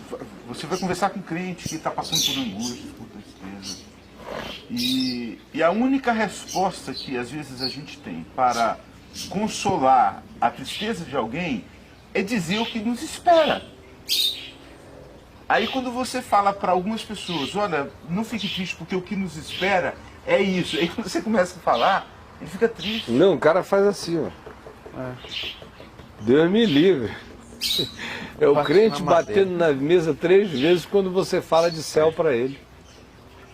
Você vai conversar com um crente que está passando por angústia, por tristeza. E a única resposta que às vezes a gente tem para consolar a tristeza de alguém é dizer o que nos espera. Aí quando você fala para algumas pessoas, olha, não fique triste porque o que nos espera é isso. Aí quando você começa a falar, ele fica triste. Não, o cara faz assim, ó. Deus me livre. É o crente batendo na mesa 3 vezes quando você fala de céu para ele.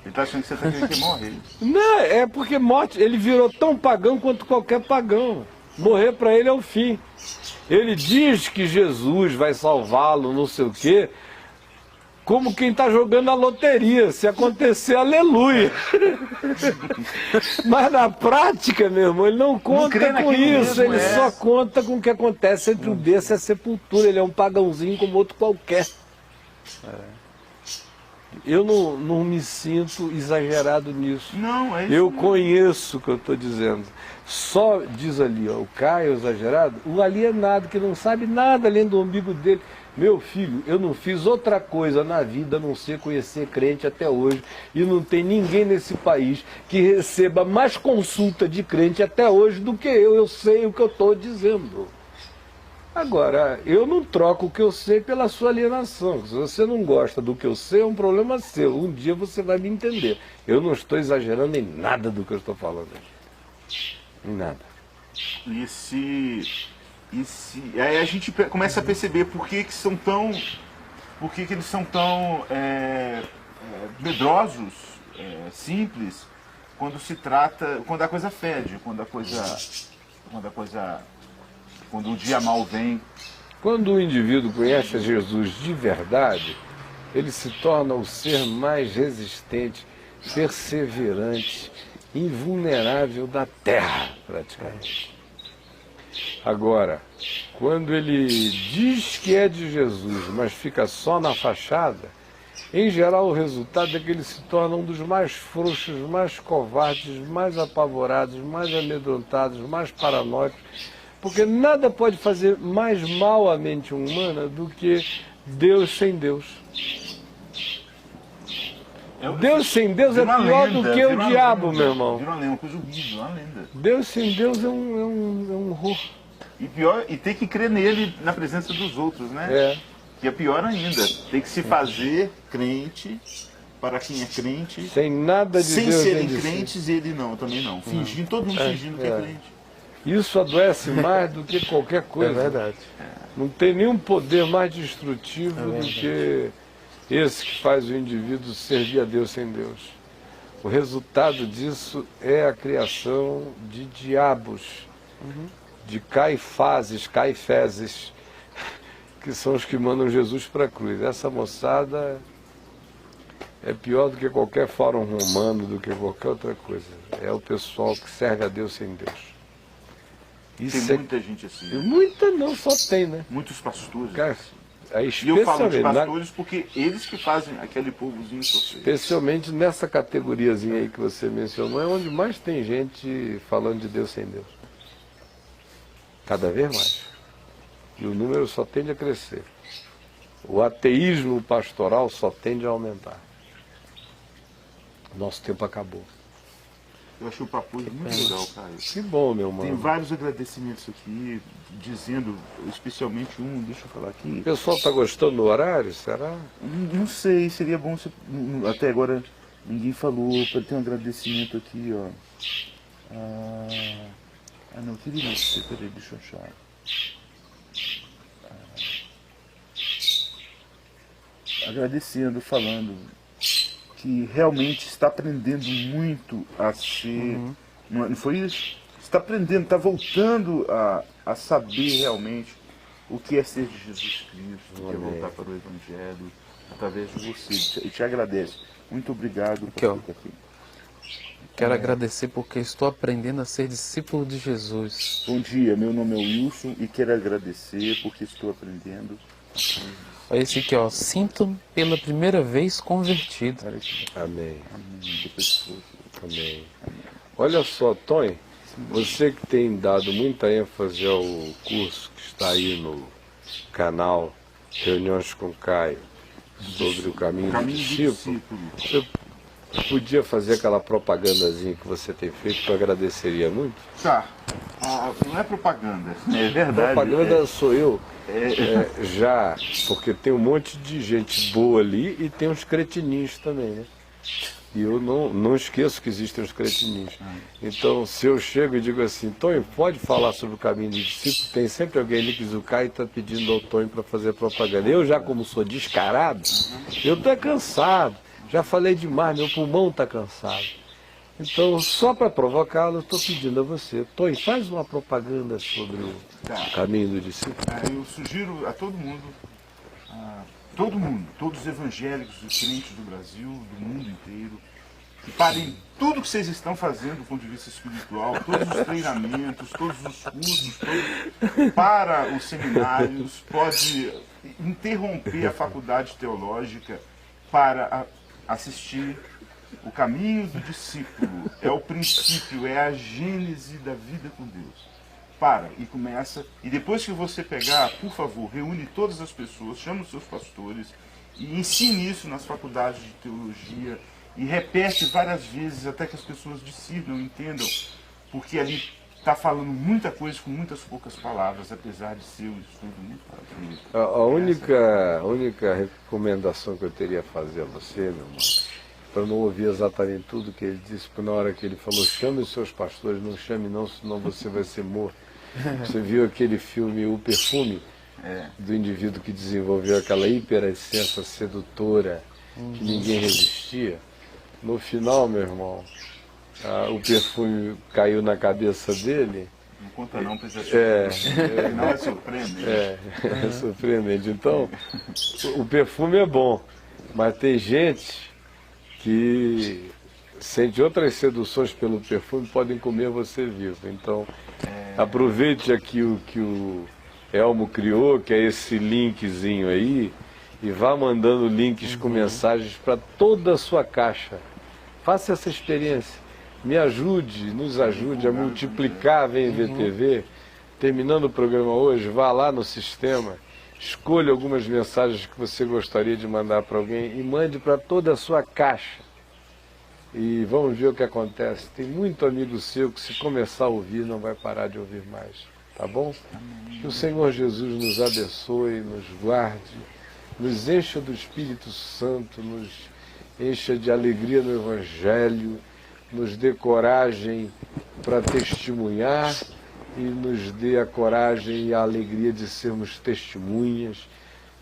Ele está achando que você está querendo que morre. Não, é porque morte, ele virou tão pagão quanto qualquer pagão. Morrer para ele é o fim. Ele diz que Jesus vai salvá-lo, não sei o quê, como quem está jogando a loteria. Se acontecer, aleluia. Mas na prática, meu irmão, ele não conta com isso. Ele só conta com o que acontece entre o berço e a sepultura. Ele é um pagãozinho como outro qualquer. Eu não me sinto exagerado nisso. Não, é isso. Eu conheço o que eu estou dizendo. Só diz ali, ó, o Caio exagerado, o alienado que não sabe nada além do umbigo dele. Meu filho, eu não fiz outra coisa na vida a não ser conhecer crente até hoje. E não tem ninguém nesse país que receba mais consulta de crente até hoje do que eu. Eu sei o que eu estou dizendo. Agora, eu não troco o que eu sei pela sua alienação. Se você não gosta do que eu sei, é um problema seu. Um dia você vai me entender. Eu não estou exagerando em nada do que eu estou falando. Em nada. Aí a gente começa a perceber por que eles são tão medrosos, simples, quando a coisa fede, quando o dia mal vem. Quando o indivíduo conhece a Jesus de verdade, ele se torna o ser mais resistente, perseverante, invulnerável da terra, praticamente. Agora, quando ele diz que é de Jesus, mas fica só na fachada, em geral o resultado é que ele se torna um dos mais frouxos, mais covardes, mais apavorados, mais amedrontados, mais paranoicos, porque nada pode fazer mais mal à mente humana do que Deus sem Deus. Deus sem Deus é pior do que o diabo, meu irmão. Virou uma coisa horrível, uma lenda. Deus sem Deus é um horror. E tem que crer nele na presença dos outros, né? É. Que é pior ainda. Tem que se fazer crente para quem é crente. Sem nada de sem Deus. Sem serem crentes, ele não, também não. Fingindo, todo mundo fingindo que é crente. Isso adoece mais do que qualquer coisa. É verdade. Não tem nenhum poder mais destrutivo do que esse que faz o indivíduo servir a Deus sem Deus. O resultado disso é a criação de diabos, de caiféses, que são os que mandam Jesus para a cruz. Essa moçada é pior do que qualquer fórum romano, do que qualquer outra coisa. É o pessoal que serve a Deus sem Deus. Isso tem muita gente assim. Muita não, só tem, né? Muitos pastores. Cara, e eu falo de pastores porque eles que fazem aquele povozinho sofrer. Especialmente nessa categoriazinha aí que você mencionou, é onde mais tem gente falando de Deus sem Deus. Cada vez mais. E o número só tende a crescer. O ateísmo pastoral só tende a aumentar. Nosso tempo acabou. Eu achei o papo muito legal, Caio. Que bom, meu mano. Tem vários agradecimentos aqui, dizendo, especialmente um, deixa eu falar aqui. O pessoal está gostando do horário, será? Não sei, seria bom se... Até agora ninguém falou, tem um agradecimento aqui, ó. Não, queria não, peraí, deixa eu achar. Agradecendo, falando que realmente está aprendendo muito a ser... Não foi isso? Está aprendendo, está voltando a saber realmente o que é ser de Jesus Cristo, o que é voltar para o Evangelho, através de você. E te agradece. Muito obrigado por estar aqui. Quero agradecer porque estou aprendendo a ser discípulo de Jesus. Bom dia, meu nome é Wilson e quero agradecer porque estou aprendendo. Olha esse aqui, ó. Sinto-me pela primeira vez convertido. Amém. Depois, Amém. Olha só, Tony, você que tem dado muita ênfase ao curso que está aí no canal Reuniões com Caio sobre o caminho do discípulo, eu podia fazer aquela propagandazinha que você tem feito, que eu agradeceria muito. tá. Não é propaganda, é verdade. Propaganda sou eu, já, porque tem um monte de gente boa ali e tem uns cretininhos também, né? E eu não esqueço que existem os cretininhos. Então, se eu chego e digo assim, Tonho, pode falar sobre o caminho do discípulo, tem sempre alguém ali que diz o Caio está pedindo ao Tonho para fazer propaganda. Eu já, como sou descarado, eu estou cansado, já falei demais, meu pulmão está cansado. Então, só para provocá-lo, eu estou pedindo a você, Tonho, faz uma propaganda sobre o caminho do discípulo. Eu sugiro a todo mundo, todos os evangélicos e crentes do Brasil, do mundo inteiro, que parem tudo que vocês estão fazendo do ponto de vista espiritual, todos os treinamentos, todos os cursos, para os seminários, pode interromper a faculdade teológica para assistir o caminho do discípulo. É o princípio, é a gênese da vida com Deus. Para e começa, e depois que você pegar, por favor, reúne todas as pessoas, chama os seus pastores e ensine isso nas faculdades de teologia e repete várias vezes até que as pessoas discernam, entendam, porque ali está falando muita coisa com muitas poucas palavras, apesar de ser um estudo muito profundo. A única recomendação que eu teria a fazer a você, meu irmão, para não ouvir exatamente tudo que ele disse, porque na hora que ele falou, chame os seus pastores, não chame não, senão você vai ser morto. Você viu aquele filme O Perfume, do indivíduo que desenvolveu aquela hiperessência sedutora que ninguém resistia? No final, meu irmão, o perfume caiu na cabeça dele. Não conta não, precisa ser. Não é surpreendente. É surpreendente. Então, o perfume é bom, mas tem gente que sente outras seduções pelo perfume, podem comer você vivo. Então, aproveite aqui o que o Elmo criou, que é esse linkzinho aí, e vá mandando links com mensagens para toda a sua caixa. Faça essa experiência. Me ajude, nos ajude a multiplicar a Vem VTV. Terminando o programa hoje, vá lá no sistema, escolha algumas mensagens que você gostaria de mandar para alguém e mande para toda a sua caixa. E vamos ver o que acontece. Tem muito amigo seu que, se começar a ouvir, não vai parar de ouvir mais. Tá bom? Que o Senhor Jesus nos abençoe, nos guarde, nos encha do Espírito Santo, nos encha de alegria no Evangelho, nos dê coragem para testemunhar e nos dê a coragem e a alegria de sermos testemunhas,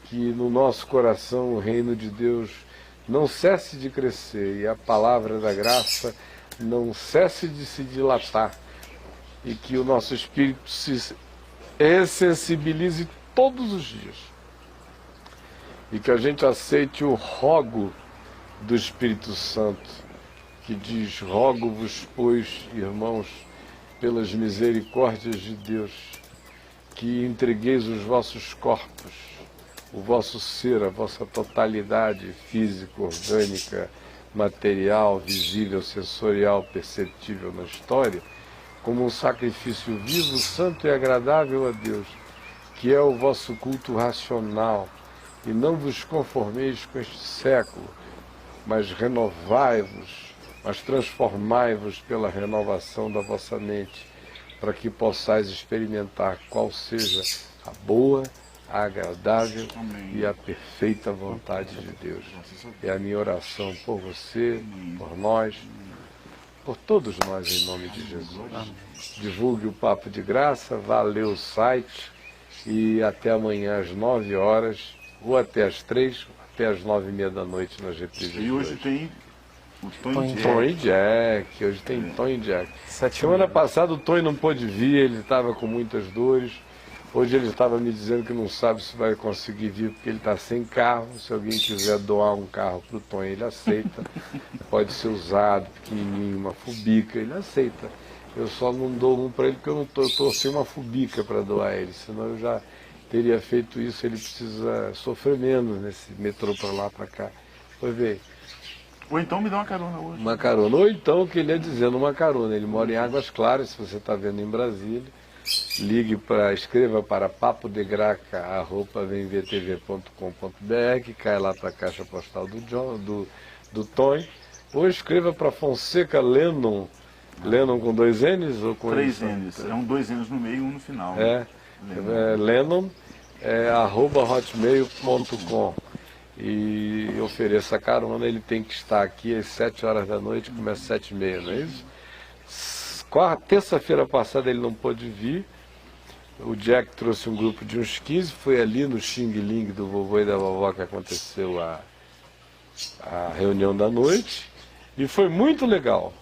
que no nosso coração o reino de Deus não cesse de crescer e a palavra da graça não cesse de se dilatar, e que o nosso espírito se ressensibilize todos os dias e que a gente aceite o rogo do Espírito Santo, que diz: rogo-vos, pois, irmãos, pelas misericórdias de Deus, que entregueis os vossos corpos, o vosso ser, a vossa totalidade física, orgânica, material, visível, sensorial, perceptível na história, como um sacrifício vivo, santo e agradável a Deus, que é o vosso culto racional, e não vos conformeis com este século, mas renovai-vos, mas transformai-vos pela renovação da vossa mente, para que possais experimentar qual seja a boa, a agradável e a perfeita vontade de Deus. É a minha oração por você, por nós, por todos nós, em nome de Jesus. Divulgue o Papo de Graça, vá ler o site e até amanhã às 9 horas, ou até às 3, até às 9h30 da noite nas reprises. E hoje tem o Tony Jack. Hoje tem Tony Jack. Semana passada o Tony não pôde vir, ele estava com muitas dores. Hoje ele estava me dizendo que não sabe se vai conseguir vir porque ele está sem carro. Se alguém quiser doar um carro para o Tom, ele aceita. Pode ser usado, pequenininho, uma Fubica, ele aceita. Eu só não dou um para ele porque eu estou sem uma Fubica para doar ele, senão eu já teria feito isso. Ele precisa sofrer menos nesse metrô para lá, para cá. Foi ver. Ou então me dá uma carona hoje. Uma carona. Ou então, o que ele ia dizendo, uma carona. Ele mora em Águas Claras, se você está vendo em Brasília. Escreva para papodegraca@vemvtv.com.br, que cai lá para a caixa postal do Tom. Ou escreva para Fonseca Lennon, Lennon com 2 N's ou com 3 N's, é 2 N's no meio e um no final. Lennon, @hotmail.com. E ofereça a carona. Ele tem que estar aqui às 7 horas da noite, começa às 7h30, não é isso? Terça-feira passada ele não pôde vir. O Jack trouxe um grupo de uns 15, foi ali no Xing Ling do vovô e da vovó que aconteceu a reunião da noite. E foi muito legal.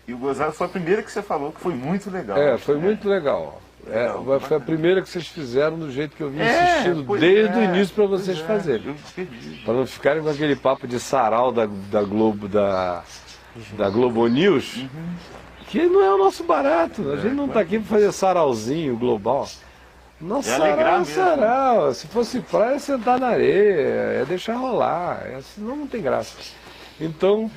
E o gozado foi a primeira que você falou que foi muito legal. Foi muito legal. Foi a primeira que vocês fizeram do jeito que eu vim insistindo desde o início para vocês fazerem. Para não ficarem com aquele papo de sarau da Globo, da Globo News, que não é o nosso barato. A gente não está aqui para fazer sarauzinho global. Nossa, sarau. Se fosse praia, é sentar na areia, é deixar rolar. Senão não tem graça. Então,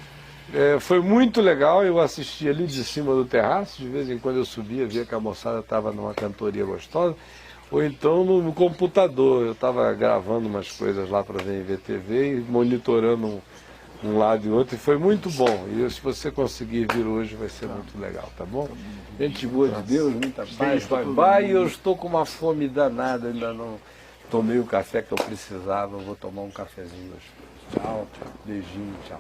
foi muito legal. Eu assisti ali de cima do terraço. De vez em quando eu subia, via que a moçada estava numa cantoria gostosa. Ou então no computador. Eu estava gravando umas coisas lá para ver em VTV e monitorando um lado e outro, e foi muito bom. E se você conseguir vir hoje, vai ser muito legal, tá bom? Gente boa de Deus, muita paz, bye. E eu estou com uma fome danada, ainda não tomei o café que eu precisava, vou tomar um cafezinho hoje. Tchau, beijinho, tchau.